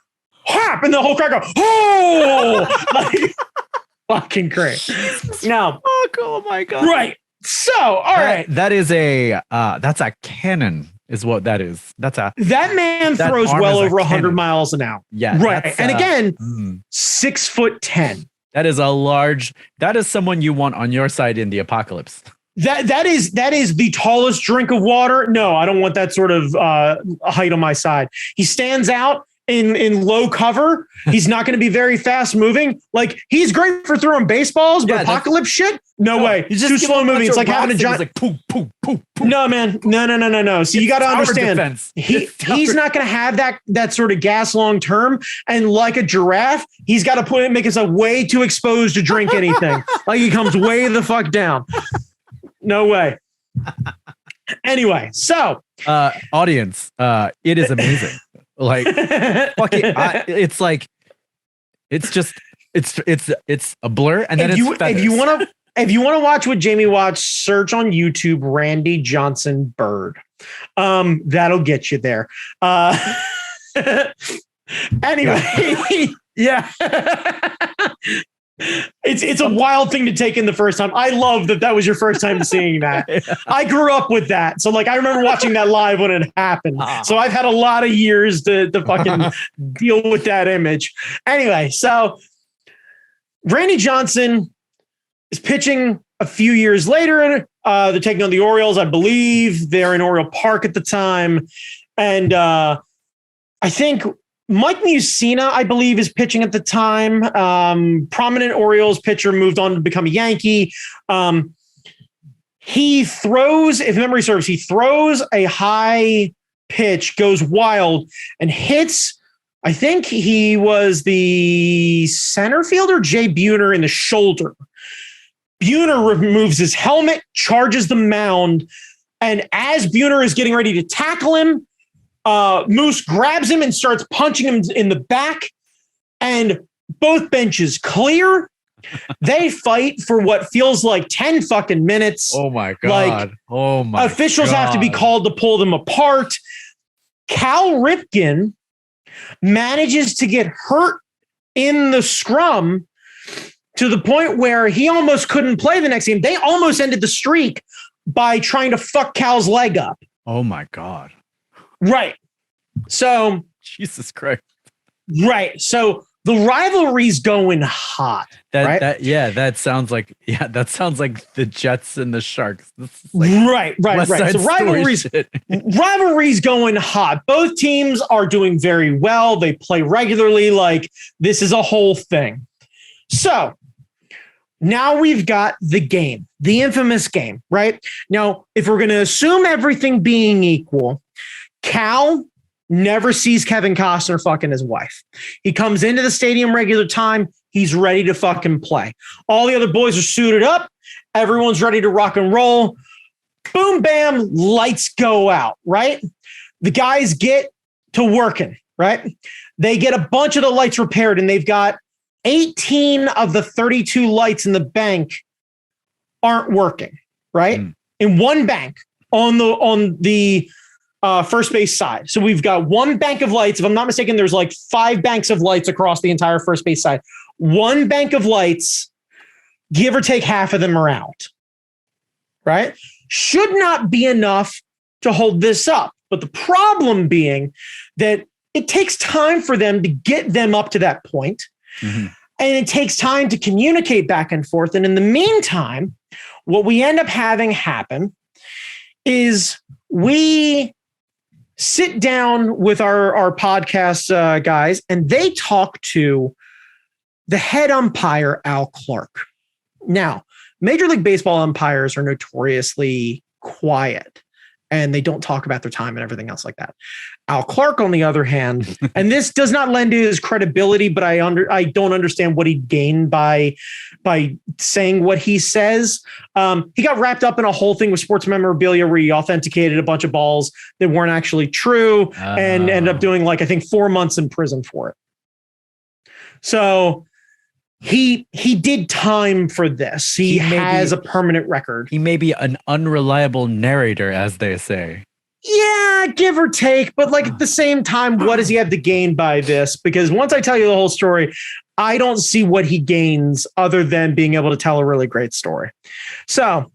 whap and the whole crowd go, oh, like, fucking great. Now, oh my God. Right. So, all right. That is that's a cannon is what that is. That man throws well over 100 miles an hour. Yeah. Right. And again, 6'10". That is someone you want on your side in the apocalypse. That is the tallest drink of water. No, I don't want that sort of height on my side. He stands out in low cover. He's not going to be very fast moving. Like, he's great for throwing baseballs, but apocalypse shit? No way. He's just too slow moving. It's like having a giant. Like, poof, poof, poof, poof. No, man. No. So you got to understand. He's not going to have that sort of gas long term. And like a giraffe, he's got to make himself way too exposed to drink anything. Like, he comes way the fuck down. No way. Anyway, so audience, it is amazing. Like, fucking, it's like, it's a blur, and then if you want to watch what Jamie watched, search on YouTube Randy Johnson bird. That'll get you there. Anyway, yeah. It's a wild thing to take in the first time. I love that was your first time seeing that. I grew up with that. So like, I remember watching that live when it happened. So I've had a lot of years to fucking deal with that image. Anyway, so Randy Johnson is pitching a few years later. They're taking on the Orioles, I believe. They're in Oriole Park at the time. And I think Mike Mussina, I believe, is pitching at the time. Prominent Orioles pitcher, moved on to become a Yankee. He throws, if memory serves, he throws a high pitch, goes wild, and hits, I think he was the center fielder, Jay Buhner, in the shoulder. Buhner removes his helmet, charges the mound, and as Buhner is getting ready to tackle him, Moose grabs him and starts punching him in the back, and both benches clear. They fight for what feels like 10 fucking minutes. Oh my God. Like, officials have to be called to pull them apart. Cal Ripken manages to get hurt in the scrum to the point where he almost couldn't play the next game. They almost ended the streak by trying to fuck Cal's leg up. Oh my God. Right. So Jesus Christ. Right. So the rivalry's going hot. That sounds like the Jets and the Sharks. Like right. So rivalry's going hot. Both teams are doing very well. They play regularly. Like, this is a whole thing. So now we've got the game, the infamous game, right? Now, if we're going to assume everything being equal, Cal never sees Kevin Costner fucking his wife. He comes into the stadium regular time. He's ready to fucking play. All the other boys are suited up. Everyone's ready to rock and roll. Boom, bam, lights go out, right? The guys get to working, right? They get a bunch of the lights repaired, and they've got 18 of the 32 lights in the bank aren't working, right? In one bank on the first base side. So we've got one bank of lights. If I'm not mistaken, there's like 5 banks of lights across the entire first base side. One bank of lights, give or take half of them are out, right? Should not be enough to hold this up. But the problem being that it takes time for them to get them up to that point. Mm-hmm. And it takes time to communicate back and forth. And in the meantime, what we end up having happen is we sit down with our podcast guys, and they talk to the head umpire, Al Clark. Now, Major League Baseball umpires are notoriously quiet, and they don't talk about their time and everything else like that. Al Clark, on the other hand, and this does not lend to his credibility, but I don't understand what he gained by saying what he says. He got wrapped up in a whole thing with sports memorabilia where he authenticated a bunch of balls that weren't actually true and ended up doing, like, I think 4 months in prison for it. So he did time for this. He has a permanent record. He may be an unreliable narrator, as they say. Yeah, give or take. But like at the same time, what does he have to gain by this? Because once I tell you the whole story, I don't see what he gains other than being able to tell a really great story. So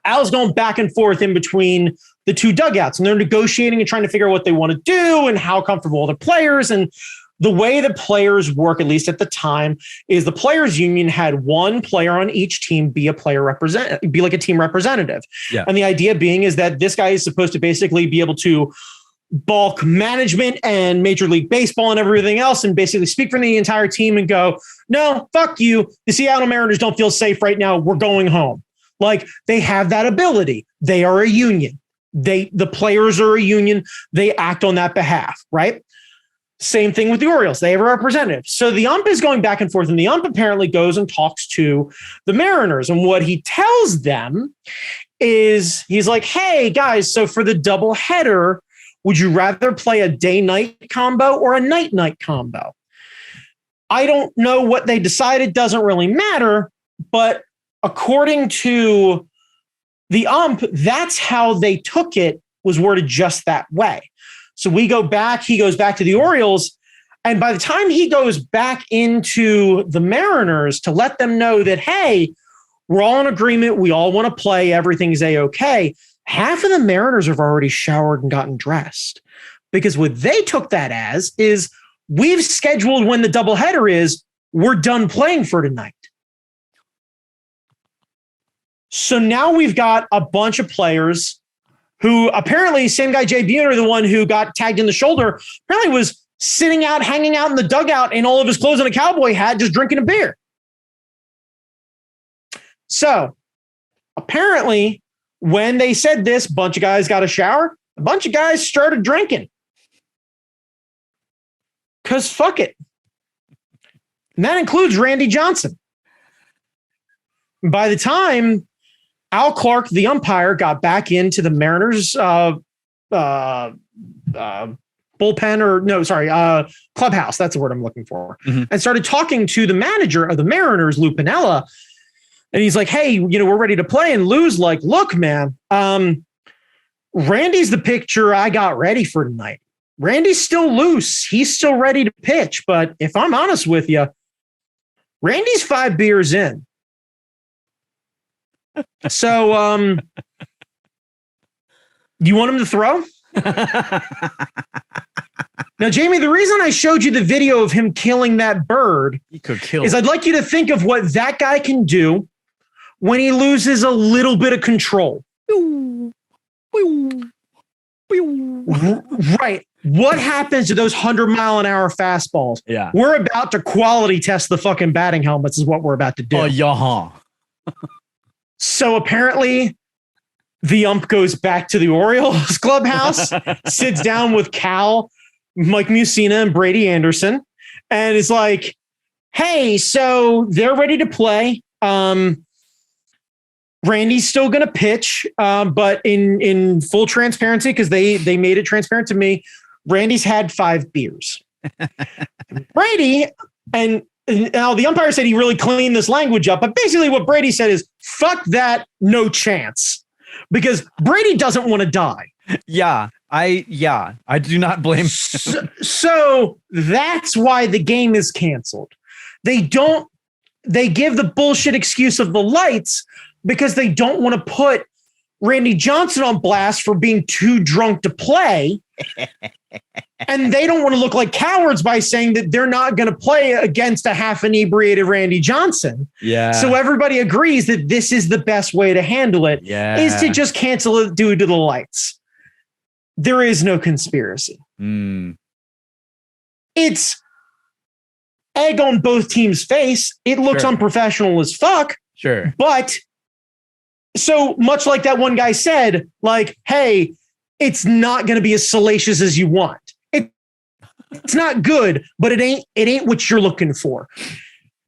Al's going back and forth in between the two dugouts, and they're negotiating and trying to figure out what they want to do and how comfortable the players. And the way that players work, at least at the time, is the players union had one player on each team be a be like a team representative. Yeah. And the idea being is that this guy is supposed to basically be able to bulk management and Major League Baseball and everything else, and basically speak for the entire team and go, no, fuck you. The Seattle Mariners don't feel safe right now. We're going home. Like, they have that ability. They are a union. The players are a union. They act on that behalf, right? Same thing with the Orioles. They have a representative. So the ump is going back and forth, and the ump apparently goes and talks to the Mariners. And what he tells them is he's like, hey, guys, so for the doubleheader, would you rather play a day-night combo or a night-night combo? I don't know what they decided. Doesn't really matter. But according to the ump, that's how they took it, was worded just that way. So we go back, he goes back to the Orioles, and by the time he goes back into the Mariners to let them know that, hey, we're all in agreement, we all want to play, everything's A-okay, half of the Mariners have already showered and gotten dressed. Because what they took that as is, we've scheduled when the doubleheader is, we're done playing for tonight. So now we've got a bunch of players who apparently, same guy, Jay Buhner, the one who got tagged in the shoulder, apparently was sitting out, hanging out in the dugout in all of his clothes and a cowboy hat, just drinking a beer. So apparently, when they said this, a bunch of guys got a shower, a bunch of guys started drinking. Because fuck it. And that includes Randy Johnson. By the time Al Clark, the umpire, got back into the Mariners bullpen, clubhouse. That's the word I'm looking for. Mm-hmm. And started talking to the manager of the Mariners, Lou Piniella. And he's like, hey, we're ready to play. And Lou's like, look, man, Randy's the pitcher I got ready for tonight. Randy's still loose. He's still ready to pitch. But if I'm honest with you, Randy's 5 beers in. So, you want him to throw? Now, Jamie, the reason I showed you the video of him killing that bird is I'd like you to think of what that guy can do when he loses a little bit of control. Right. What happens to those 100-mile-an-hour fastballs? Yeah. We're about to quality test the fucking batting helmets is what we're about to do. Oh, yeah. So apparently the ump goes back to the Orioles clubhouse, sits down with Cal, Mike Mussina, and Brady Anderson, and is like, hey, so they're ready to play. Randy's still going to pitch, but in full transparency, because they made it transparent to me, Randy's had 5 beers. Brady, and now the umpire said he really cleaned this language up, but basically what Brady said is, fuck that, no chance. Because Brady doesn't want to die. Yeah, I do not blame him. So that's why the game is canceled. They give the bullshit excuse of the lights because they don't want to put Randy Johnson on blast for being too drunk to play. And they don't want to look like cowards by saying that they're not going to play against a half inebriated Randy Johnson. Yeah. So everybody agrees that this is the best way to handle it, is to just cancel it due to the lights. There is no conspiracy. It's egg on both teams' face. It looks unprofessional as fuck. Sure. But so much like that one guy said, like, hey, it's not going to be as salacious as you want. It's not good, but it ain't what you're looking for.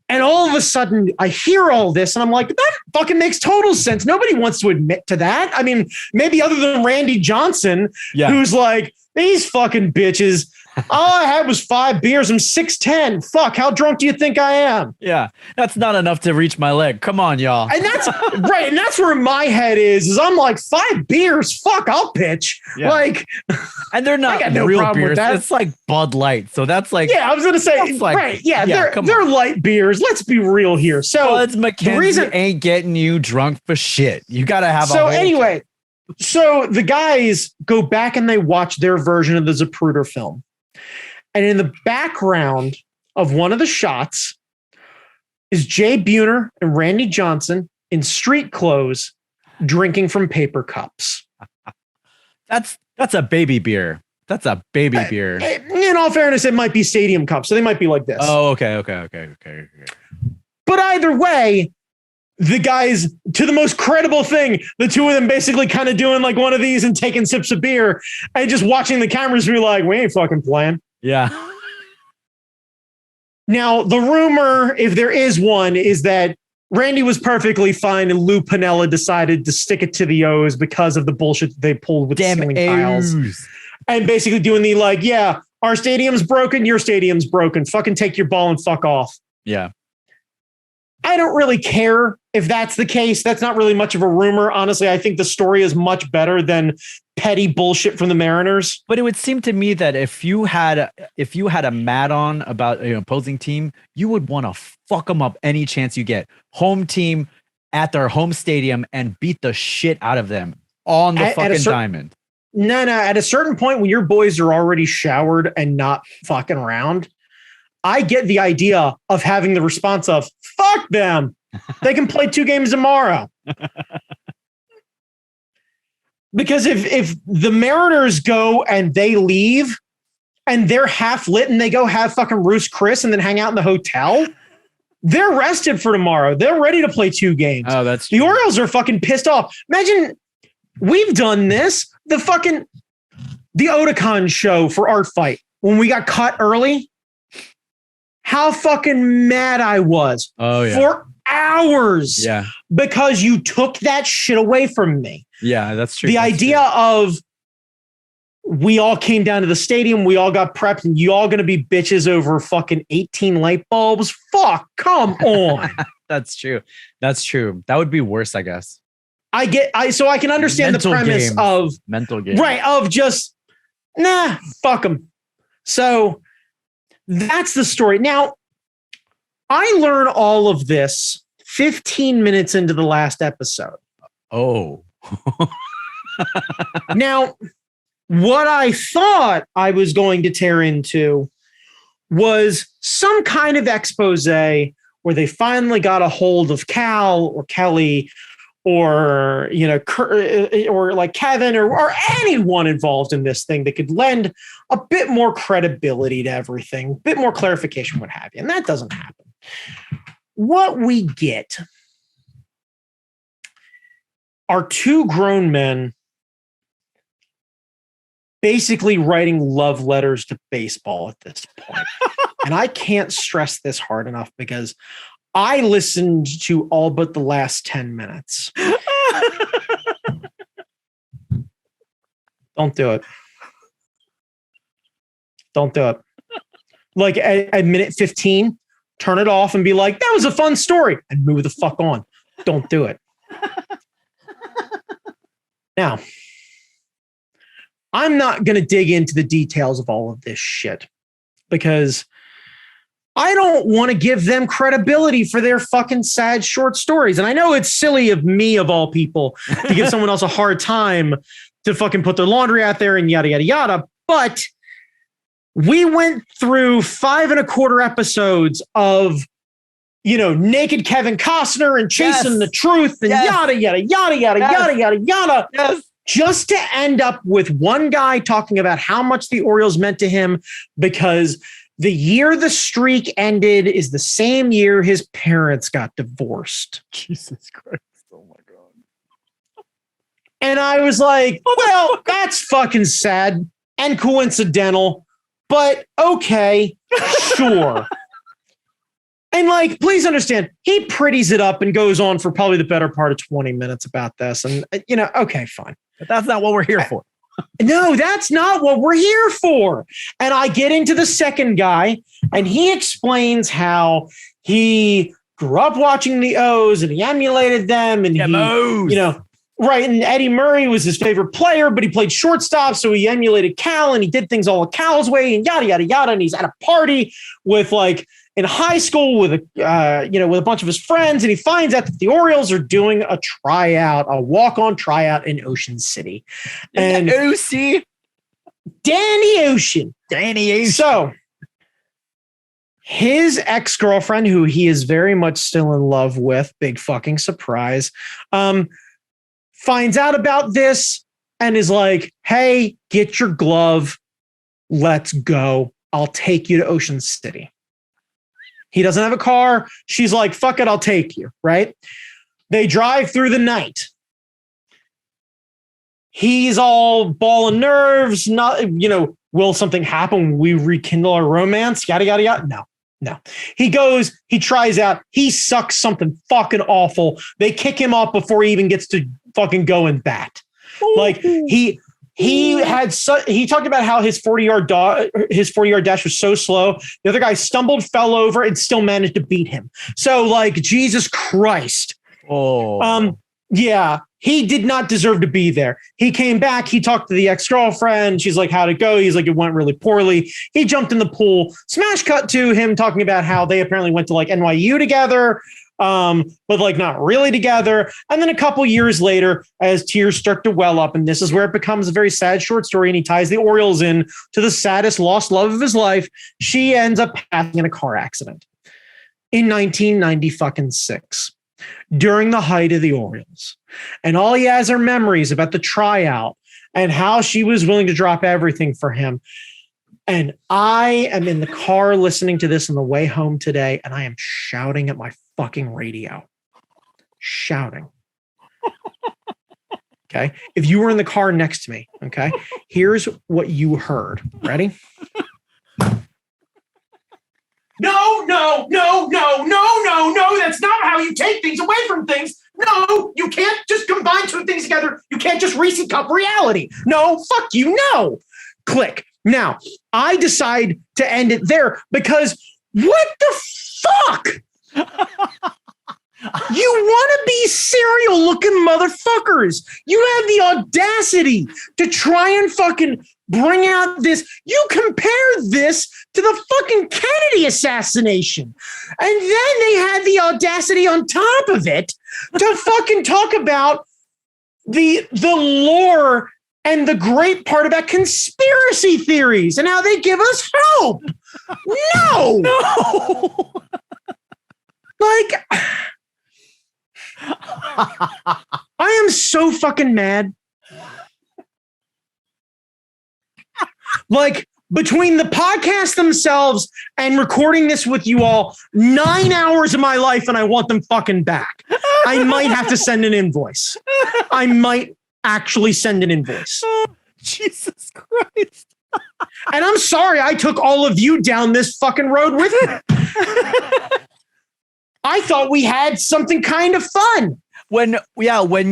And all of a sudden I hear all this and I'm like, that fucking makes total sense. Nobody wants to admit to that. I mean, maybe other than Randy Johnson, who's like, these fucking bitches. All I had was 5 beers. I'm 6'10". Fuck, how drunk do you think I am? Yeah, that's not enough to reach my leg. Come on, y'all. And that's right. And that's where my head is I'm like, 5 beers. Fuck, I'll pitch. Yeah. Like, and they're not real beers. It's like Bud Light. So that's like, yeah, I was going to say, like, right. Yeah, they're light beers. Let's be real here. So it's McKenzie ain't getting you drunk for shit. You got to have so anyway. So the guys go back and they watch their version of the Zapruder film. And in the background of one of the shots is Jay Buhner and Randy Johnson in street clothes drinking from paper cups. That's a baby beer. That's a baby beer. In all fairness, it might be stadium cups, so they might be like this. Oh, okay. But either way, the guys, to the most credible thing, the two of them basically kind of doing like one of these and taking sips of beer and just watching the cameras be like, we ain't fucking playing. Yeah. Now, the rumor, if there is one, is that Randy was perfectly fine and Lou Piniella decided to stick it to the O's because of the bullshit they pulled with the ceiling tiles. And basically doing the like, yeah, our stadium's broken, your stadium's broken. Fucking take your ball and fuck off. Yeah. I don't really care if that's the case. That's not really much of a rumor. Honestly, I think the story is much better than petty bullshit from the Mariners. But it would seem to me that if you had a mat on about an opposing team, you would want to fuck them up any chance you get. Home team at their home stadium and beat the shit out of them on the fucking diamond. No. At a certain point when your boys are already showered and not fucking around, I get the idea of having the response of, fuck them. They can play 2 games tomorrow. Because if the Mariners go and they leave and they're half lit and they go have fucking Roos Chris and then hang out in the hotel, they're rested for tomorrow. They're ready to play 2 games. Oh, that's true. The Orioles are fucking pissed off. Imagine we've done this. The Otakon show for Art Fight when we got cut early. How fucking mad I was for hours because you took that shit away from me. Yeah, that's true. The idea of we all came down to the stadium, we all got prepped, and you all going to be bitches over fucking 18 light bulbs? Fuck, come on. That's true. That would be worse, I guess. So I can understand mental the premise games. Of mental game. Right, of just, fuck them. So that's the story. Now, I learned all of this 15 minutes into the last episode. Oh. Now, what I thought I was going to tear into was some kind of expose where they finally got a hold of Cal or Kelly or, or like Kevin or anyone involved in this thing that could lend a bit more credibility to everything, a bit more clarification, what have you. And that doesn't happen. What we get are two grown men basically writing love letters to baseball at this point. And I can't stress this hard enough because I listened to all but the last 10 minutes. Don't do it. Don't do it. Like at minute 15, turn it off and be like, that was a fun story, and move the fuck on. Don't do it. Now, I'm not going to dig into the details of all of this shit because I don't want to give them credibility for their fucking sad short stories. And I know it's silly of me, of all people, to give someone else a hard time to fucking put their laundry out there and yada, yada, yada. But we went through 5 1/4 episodes of, naked Kevin Costner and chasing the truth and yada, yada, yada, yada, yada, yada, yada. Yes. Just to end up with one guy talking about how much the Orioles meant to him because the year the streak ended is the same year his parents got divorced. Jesus Christ. Oh my God. And I was like, well, that's fucking sad and coincidental, but okay, sure. And like, please understand, he pretties it up and goes on for probably the better part of 20 minutes about this. And, okay, fine. But that's not what we're here for. No, that's not what we're here for. And I get into the second guy, and he explains how he grew up watching the O's and he emulated them. And right. And Eddie Murray was his favorite player, but he played shortstop. So he emulated Cal and he did things all Cal's way and yada, yada, yada. And he's at a party with in high school with a bunch of his friends, and he finds out that the Orioles are doing a walk-on tryout in Ocean City. And OC? Danny Ocean. So his ex-girlfriend, who he is very much still in love with, big fucking surprise, finds out about this and is like, hey, get your glove. Let's go. I'll take you to Ocean City. He doesn't have a car. She's like, fuck it, I'll take you, right? They drive through the night. He's all ball and nerves. Not, will something happen when we rekindle our romance? Yada, yada, yada. No. He goes, he tries out. He sucks something fucking awful. They kick him off before he even gets to fucking go and bat. Like he talked about how his 40-yard dash was so slow. The other guy stumbled, fell over, and still managed to beat him. So like, Jesus Christ. Oh, yeah, he did not deserve to be there. He came back. He talked to the ex-girlfriend. She's like, how'd it go? He's like, it went really poorly. He jumped in the pool. Smash cut to him talking about how they apparently went to like NYU together. But like not really together. And then a couple years later, as tears start to well up, and this is where it becomes a very sad short story, and he ties the Orioles in to the saddest lost love of his life. She ends up passing in a car accident in 1996 during the height of the Orioles. And all he has are memories about the tryout and how she was willing to drop everything for him. And I am in the car listening to this on the way home today, and I am shouting at my fucking radio. Shouting. Okay. If you were in the car next to me, okay, here's what you heard. Ready? No, that's not how you take things away from things. No, you can't just combine two things together. You can't just Reese cup reality. No, fuck you, no. Click. Now, I decide to end it there because what the fuck? You want to be serial looking motherfuckers. You have the audacity to try and fucking bring out this. You compare this to the fucking Kennedy assassination. And then they had the audacity on top of it to fucking talk about the lore and the great part about conspiracy theories and how they give us hope. No. Like, I am so fucking mad. Like, between the podcast themselves and recording this with you all, 9 hours of my life, and I want them fucking back. I might have to send an invoice. I might actually send an invoice. Oh, Jesus Christ. And I'm sorry I took all of you down this fucking road with me. I thought we had something kind of fun. When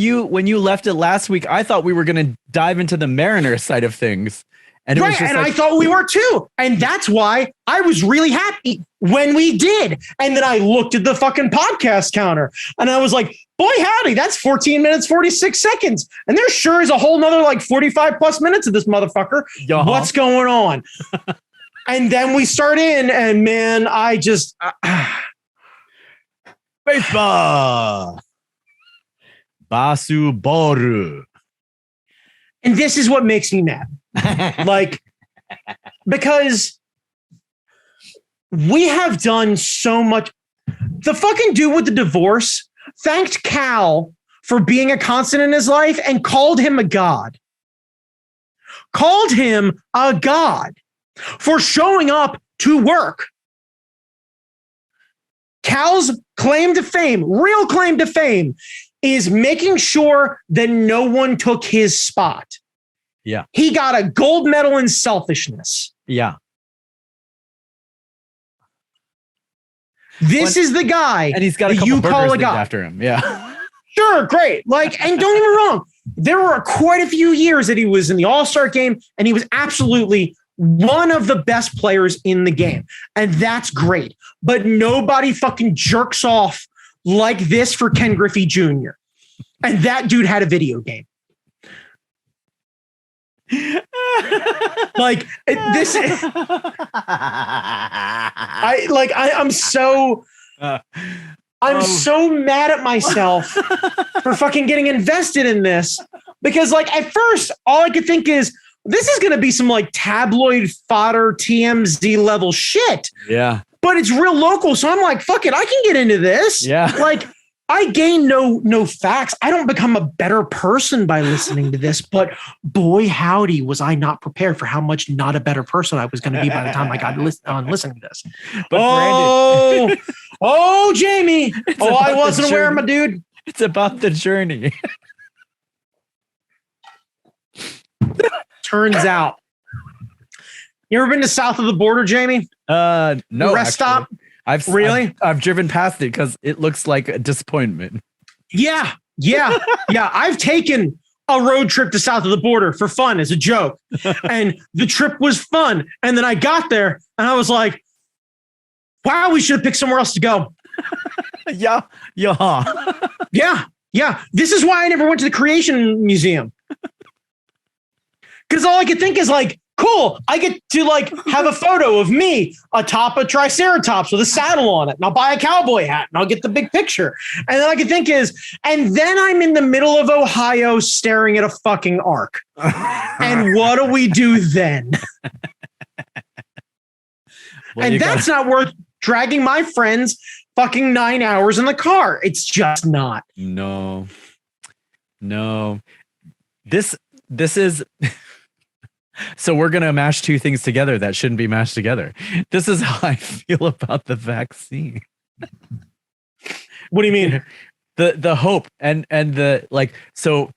you left it last week, I thought we were going to dive into the Mariner side of things. And it was just I thought we were too. And that's why I was really happy when we did. And then I looked at the fucking podcast counter and I was like, boy, howdy, that's 14 minutes, 46 seconds. And there sure is a whole nother like 45 plus minutes of this motherfucker. Uh-huh. What's going on? And then we start in and man, I just... Baseball. Basu Boru. And this is what makes me mad. Like, because we have done so much. The fucking dude with the divorce thanked Cal for being a constant in his life and called him a god. Called him a god for showing up to work. Cal's claim to fame, real claim to fame, is making sure that no one took his spot. Yeah. He got a gold medal in selfishness. Yeah. This is the guy. And he's got a couple burgers named after him. Yeah. Sure, great. Like, and don't get me wrong, there were quite a few years that he was in the All-Star game, and he was absolutely one of the best players in the game. And that's great. But nobody fucking jerks off like this for Ken Griffey Jr. And that dude had a video game. Like this I'm so mad at myself for fucking getting invested in this, because like at first all I could think is this is going to be some like tabloid fodder TMZ level shit. Yeah. But it's real local, so I'm like, fuck it, I can get into this. Yeah. Like I gain no facts. I don't become a better person by listening to this, but boy, howdy, was I not prepared for how much not a better person I was going to be by the time I got listening to this. But oh, Jamie. I wasn't aware, my dude. It's about the journey. Turns out. You ever been to south of the border, Jamie? No. The rest stop? I've driven past it because it looks like a disappointment. Yeah. I've taken a road trip to south of the border for fun as a joke. And the trip was fun. And then I got there and I was like, wow, we should have picked somewhere else to go. Yeah. This is why I never went to the Creation Museum. Because all I could think is like, cool, I get to like have a photo of me atop a Triceratops with a saddle on it. And I'll buy a cowboy hat and I'll get the big picture. And then I can think is, and then I'm in the middle of Ohio staring at a fucking ark. And what do we do then? And that's not worth dragging my friends fucking 9 hours in the car. It's just not. No. This is... So we're going to mash two things together that shouldn't be mashed together. This is how I feel about the vaccine. What do you mean? The hope and the like. So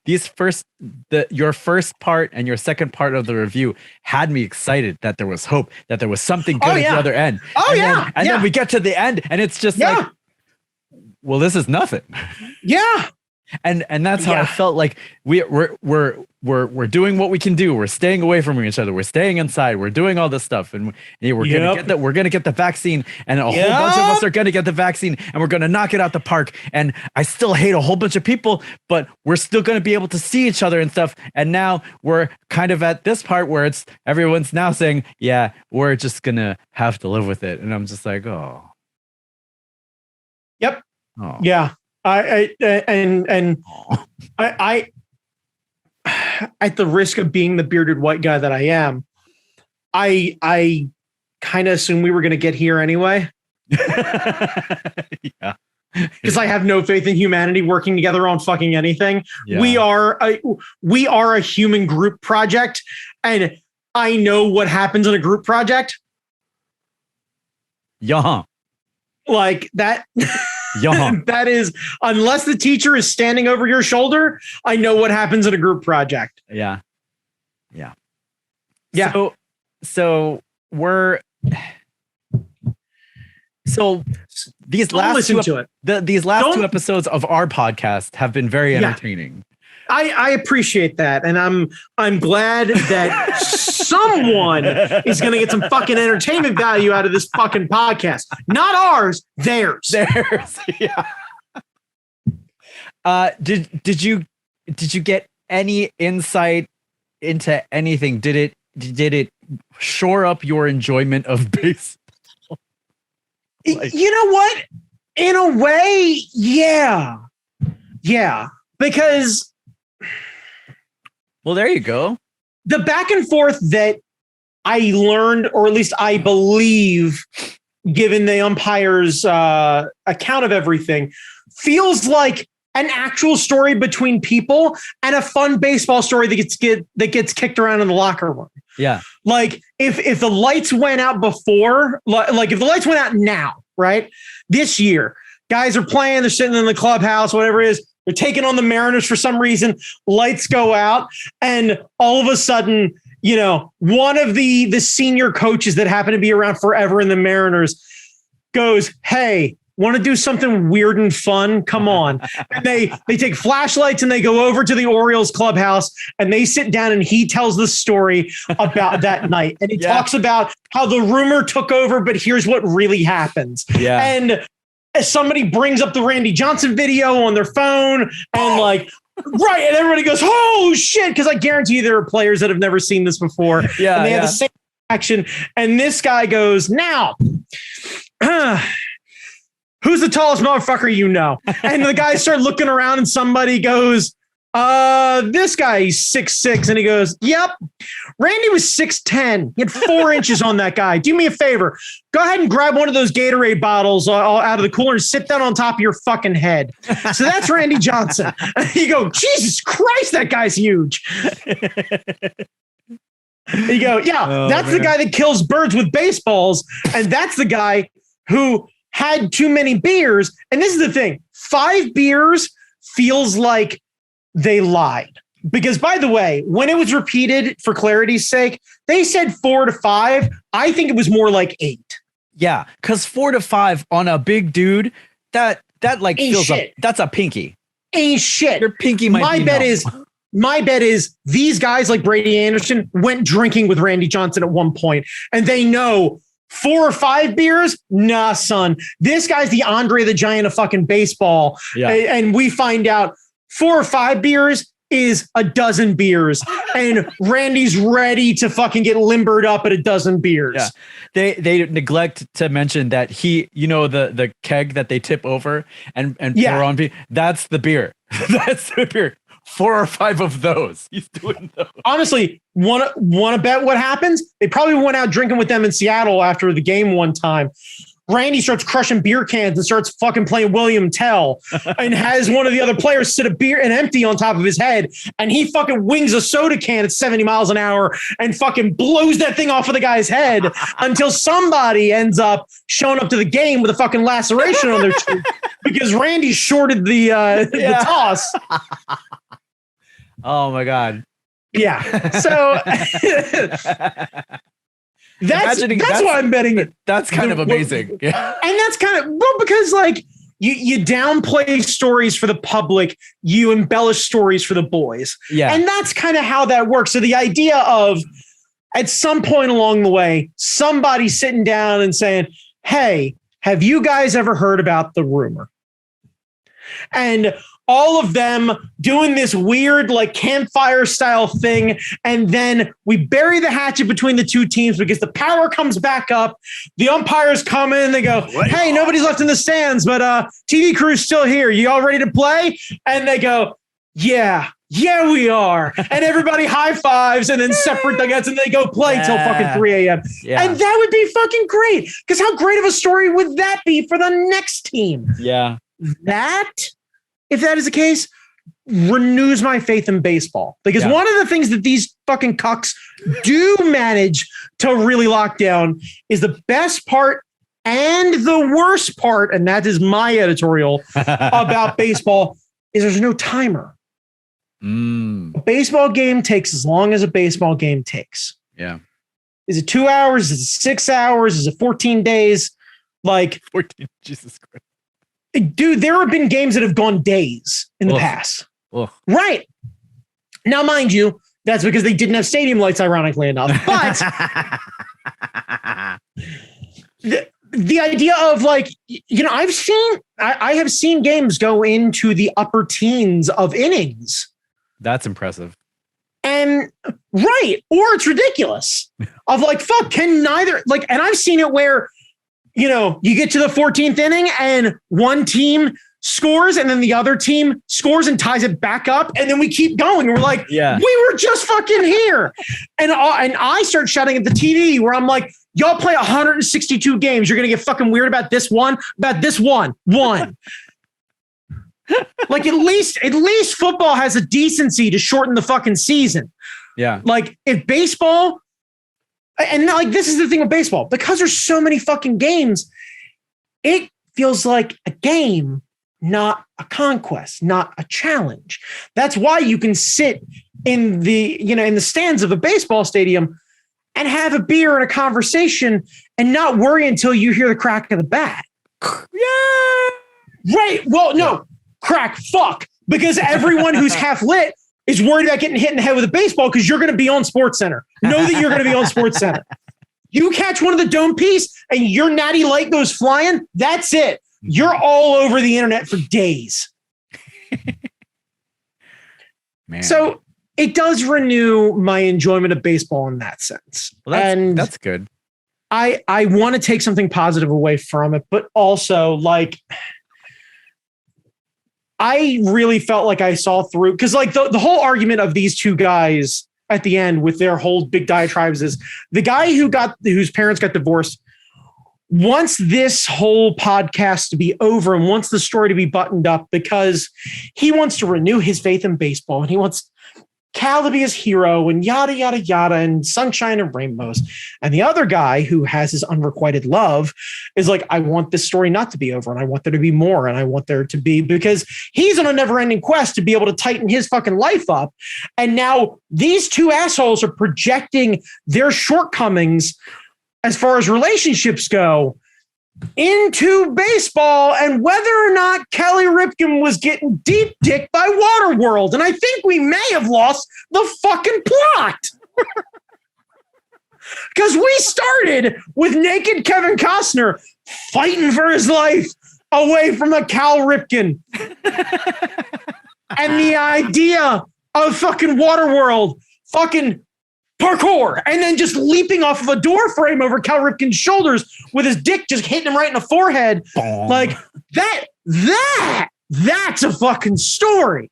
your first part and your second part of the review had me excited that there was hope, that there was something good at the other end. Then we get to the end and it's just like, well, this is nothing. Yeah. And that's how I felt. Like we're doing what we can do. We're staying away from each other. We're staying inside. We're doing all this stuff, and we're gonna get the vaccine, and a whole bunch of us are gonna get the vaccine, and we're gonna knock it out the park. And I still hate a whole bunch of people, but we're still gonna be able to see each other and stuff. And now we're kind of at this part where it's everyone's now saying, "Yeah, we're just gonna have to live with it," and I'm just like, "Oh, yep, oh. Yeah." I at the risk of being the bearded white guy that I am, I kind of assume we were going to get here anyway. Yeah. Because I have no faith in humanity working together on fucking anything. Yeah. We are a human group project, and I know what happens in a group project. Yeah. Like that. Yeah. That is, unless the teacher is standing over your shoulder, I know what happens in a group project. Yeah. Yeah. Yeah. So these last two episodes of our podcast have been very entertaining. I appreciate that, and I'm glad that someone is going to get some fucking entertainment value out of this fucking podcast. Not ours, theirs. Yeah. Did you get any insight into anything? Did it shore up your enjoyment of baseball? You know what? In a way, yeah. Yeah. Because, well, there you go. The back and forth that I learned, or at least I believe, given the umpire's account of everything, feels like an actual story between people and a fun baseball story that gets kicked around in the locker room. Yeah. Like if the lights went out before, like if the lights went out now, right? This year, guys are playing, they're sitting in the clubhouse, whatever it is, they're taking on the Mariners for some reason, lights go out, and all of a sudden, you know, one of the senior coaches that happen to be around forever in the Mariners goes, "Hey, want to do something weird and fun? Come on." And they take flashlights and they go over to the Orioles clubhouse and they sit down and he tells the story about that night. And he talks about how the rumor took over, but here's what really happens. Yeah. And somebody brings up the Randy Johnson video on their phone and right. And everybody goes, "Oh shit." Cause I guarantee you there are players that have never seen this before. Yeah. And they have the same action. And this guy goes, "Now, who's the tallest motherfucker you know?" And the guys start looking around and somebody goes, "This guy, he's 6'6". And he goes, "Yep, Randy was 6'10". He had 4 inches on that guy. Do me a favor. Go ahead and grab one of those Gatorade bottles out of the cooler and sit down on top of your fucking head." So that's Randy Johnson. You go, "Jesus Christ, that guy's huge." You go, "Yeah, that's the guy that kills birds with baseballs. And that's the guy who had too many beers." And this is the thing. 5 beers feels like they lied. Because, by the way, when it was repeated for clarity's sake, they said 4 to 5. I think it was more like 8. Yeah, because 4 to 5 on a big dude, that like ain't feels shit. That's a pinky. Ain't shit. Your pinky might My be bet numb. is My bet is these guys like Brady Anderson went drinking with Randy Johnson at one point, and they know 4 or 5 beers? Nah, son. This guy's the Andre the Giant of fucking baseball. Yeah. And we find out 4 or 5 beers is a dozen beers. And Randy's ready to fucking get limbered up at a dozen beers. Yeah. They neglect to mention that he, you know, the keg that they tip over and pour on beer, that's the beer. That's the beer. 4 or 5 of those. He's doing those. Honestly, want to bet what happens? They probably went out drinking with them in Seattle after the game one time. Randy starts crushing beer cans and starts fucking playing William Tell and has one of the other players sit a beer and empty on top of his head. And he fucking wings a soda can at 70 miles an hour and fucking blows that thing off of the guy's head until somebody ends up showing up to the game with a fucking laceration on their cheek because Randy shorted the toss. Oh my God. Yeah. So that's why I'm betting it. That's kind of amazing. Yeah. And that's kind of because like you downplay stories for the public, you embellish stories for the boys. Yeah. And that's kind of how that works. So the idea of at some point along the way, somebody sitting down and saying, "Hey, have you guys ever heard about the rumor?" And all of them doing this weird like campfire style thing. And then we bury the hatchet between the two teams because the power comes back up. The umpires come in, they go, "Hey, nobody's left in the stands, but TV crew's still here. You all ready to play?" And they go, Yeah, we are. And everybody high fives and then separate dugouts and they go play till fucking 3 a.m. Yeah. And that would be fucking great. Because how great of a story would that be for the next team? Yeah. That, if that is the case, renews my faith in baseball. Because one of the things that these fucking cucks do manage to really lock down is the best part and the worst part, and that is my editorial about baseball, is there's no timer. A baseball game takes as long as a baseball game takes. Yeah. Is it 2 hours? Is it 6 hours? Is it 14 days? Like 14, Jesus Christ. Dude, there have been games that have gone days in the past. Right. Now, mind you, that's because they didn't have stadium lights, ironically enough. But the idea of like, you know, I have seen games go into the upper teens of innings. That's impressive. And right. Or it's ridiculous of like, fuck, can neither like, and I've seen it where, you know, you get to the 14th inning and one team scores and then the other team scores and ties it back up. And then we keep going. We're like, we were just fucking here. And I start shouting at the TV where I'm like, y'all play 162 games. You're going to get fucking weird about this one. Like at least football has a decency to shorten the fucking season. Yeah. Like if baseball, and like this is the thing with baseball, because there's so many fucking games, it feels like a game, not a conquest, not a challenge. That's why you can sit in the, you know, in the stands of a baseball stadium and have a beer and a conversation and not worry until you hear the crack of the bat. Yeah. Right. Well, no, crack, fuck. Because everyone who's half lit is worried about getting hit in the head with a baseball because you're going to be on SportsCenter. Know that you're going to be on SportsCenter. You catch one of the dome piece and your natty light goes flying, that's it. You're all over the internet for days. Man. So it does renew my enjoyment of baseball in that sense. Well, that's good. I want to take something positive away from it, but also like I really felt like I saw through, because like the whole argument of these two guys at the end with their whole big diatribes is the guy whose parents got divorced wants this whole podcast to be over and wants the story to be buttoned up because he wants to renew his faith in baseball and he wants Cal to be his hero and yada, yada, yada, and sunshine and rainbows. And the other guy who has his unrequited love is like, I want this story not to be over and I want there to be more. And I want there to be, because he's on a never ending quest to be able to tighten his fucking life up. And now these two assholes are projecting their shortcomings as far as relationships go into baseball and whether or not Kelly Ripken was getting deep dicked by Waterworld. And I think we may have lost the fucking plot. Because we started with naked Kevin Costner fighting for his life away from a Cal Ripken. And the idea of fucking Waterworld fucking parkour and then just leaping off of a door frame over Cal Ripken's shoulders with his dick just hitting him right in the forehead. Boom. Like that's a fucking story.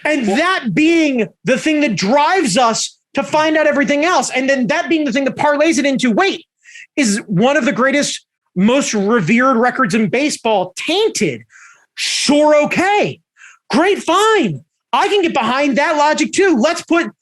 And that being the thing that drives us to find out everything else. And then that being the thing that parlays it into, wait, is one of the greatest, most revered records in baseball tainted? Sure. Okay, great. Fine. I can get behind that logic too. Let's put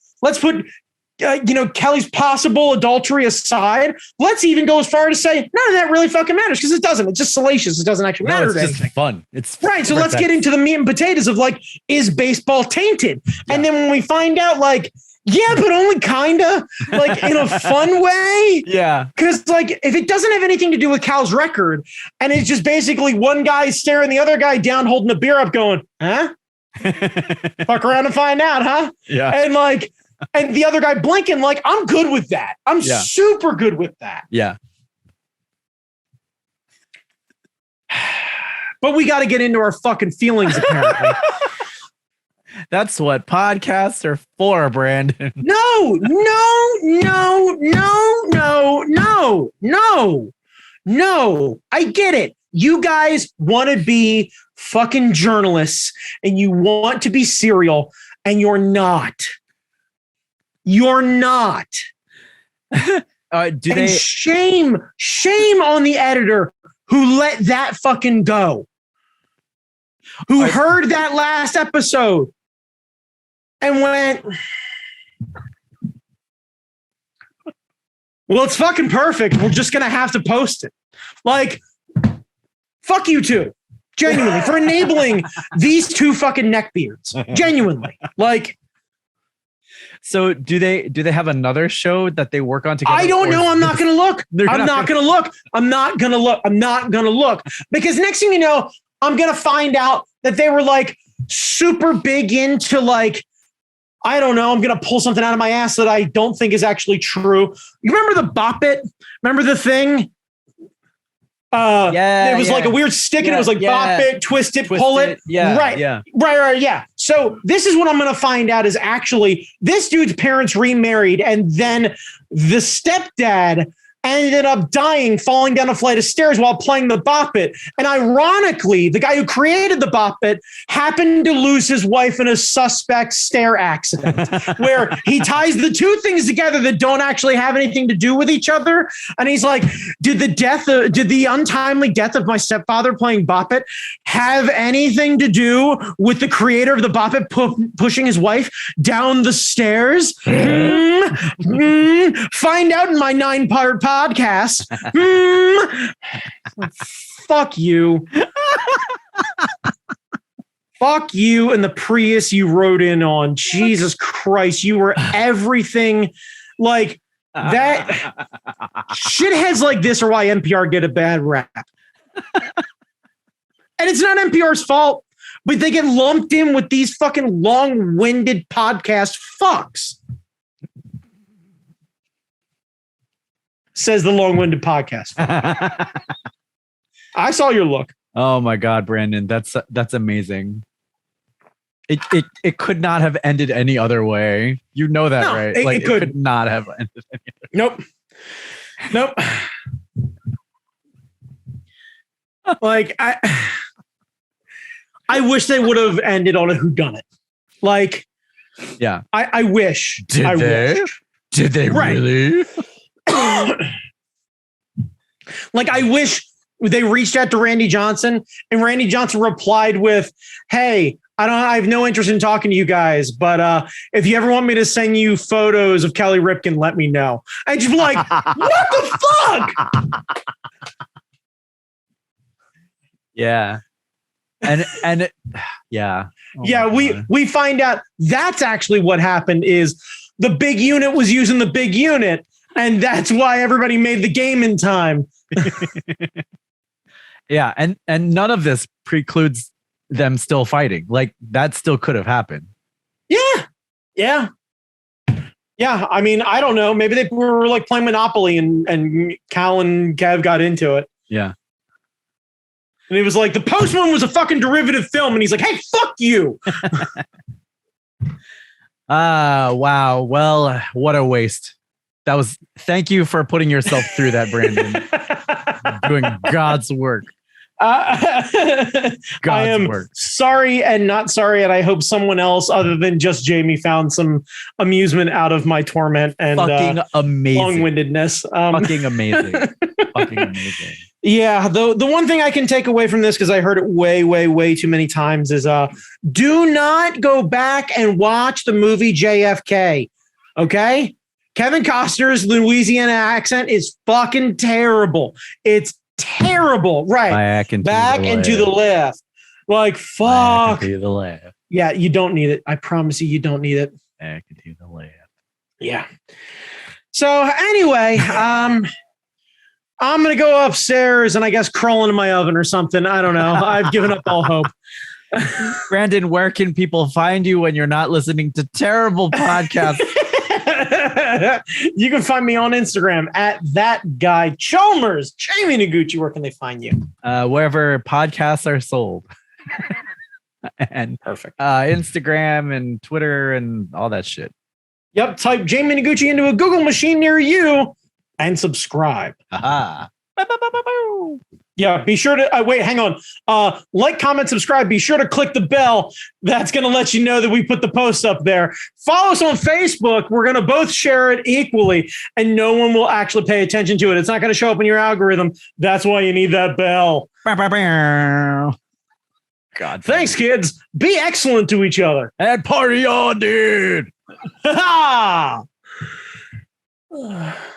Kelly's possible adultery aside. Let's even go as far to say none of that really fucking matters because it doesn't. It's just salacious. It doesn't actually matter. It's just fun. It's right. So let's get into the meat and potatoes of like, is baseball tainted? Yeah. And then when we find out, like, yeah, but only kinda, like in a fun way. Yeah. Because like, if it doesn't have anything to do with Cal's record, and it's just basically one guy staring the other guy down, holding a beer up, going, huh? Fuck around and find out, huh? Yeah. And like. And the other guy blinking, like, I'm good with that. I'm super good with that. Yeah. But we got to get into our fucking feelings, apparently. That's what podcasts are for, Brandon. No. I get it. You guys want to be fucking journalists and you want to be serial and you're not. You're not. Shame on the editor who let that fucking go. who heard that last episode and went, well, it's fucking perfect. We're just going to have to post it. Like, fuck you two. Genuinely, for enabling these two fucking neckbeards. Genuinely. Like, so do they have another show that they work on together? I don't know. I'm not going to look. I'm not going to look. Because next thing you know, I'm going to find out that they were like super big into like, I don't know. I'm going to pull something out of my ass that I don't think is actually true. You remember the Bop It? Remember the thing? It was like a weird stick and it was like bop it, twist it, pull it. Right. So this is what I'm going to find out is actually this dude's parents remarried and then the stepdad ended up dying, falling down a flight of stairs while playing the Bop It. And ironically, the guy who created the Bop It happened to lose his wife in a suspect stair accident where he ties the two things together that don't actually have anything to do with each other. And he's like, did the untimely death of my stepfather playing Bop It have anything to do with the creator of the Bop It pushing his wife down the stairs? Find out in my 9-part podcast. Fuck you. Fuck you and the Prius you rode in on. Jesus Christ, you were everything. Like that. Shitheads like this are why NPR get a bad rap. And it's not NPR's fault, but they get lumped in with these fucking long-winded podcast fucks. Says the long-winded podcast. I saw your look. Oh my God, Brandon. That's amazing. It could not have ended any other way. You know that, right? It could not have ended any other way. Nope. Like I wish they would have ended on a whodunit. Like, yeah. I wish. Did they? Did they really? Like, I wish they reached out to Randy Johnson and Randy Johnson replied with, hey, I have no interest in talking to you guys, but if you ever want me to send you photos of Kelly Ripken, let me know. And just be like, what the fuck? Yeah. And yeah. Oh yeah, we find out that's actually what happened is the big unit was using the big unit. And that's why everybody made the game in time. Yeah. And none of this precludes them still fighting. Like that still could have happened. Yeah. I mean, I don't know. Maybe they were like playing Monopoly and Cal and Kev got into it. Yeah. And he was like, the Postman was a fucking derivative film. And he's like, hey, fuck you. Wow. Well, what a waste. Thank you for putting yourself through that, Brandon. Doing God's work. I am sorry and not sorry. And I hope someone else other than just Jamie found some amusement out of my torment and fucking amazing long-windedness. Fucking amazing. Fucking amazing. Yeah. The one thing I can take away from this, because I heard it way, way, way too many times is do not go back and watch the movie JFK. Okay. Kevin Costner's Louisiana accent is fucking terrible. It's terrible. Right. Back and to the left. Like, fuck. Back and to the left. Yeah, you don't need it. I promise you don't need it. Back and to the left. Yeah. So anyway, I'm going to go upstairs and I guess crawl into my oven or something. I don't know. I've given up all hope. Brandon, where can people find you when you're not listening to terrible podcasts? You can find me on Instagram at that guy Chalmers. Jamie Noguchi, where can they find you? Wherever podcasts are sold. And perfect. Instagram and Twitter and all that shit. Yep. Type Jamie Noguchi into a Google machine near you and subscribe. Aha. Yeah, be sure to wait, hang on. Like, comment, subscribe. Be sure to click the bell. That's going to let you know that we put the post up there. Follow us on Facebook. We're going to both share it equally, and no one will actually pay attention to it. It's not going to show up in your algorithm. That's why you need that bell. God. Thanks, kids. Be excellent to each other. And party on, dude. Ha ha!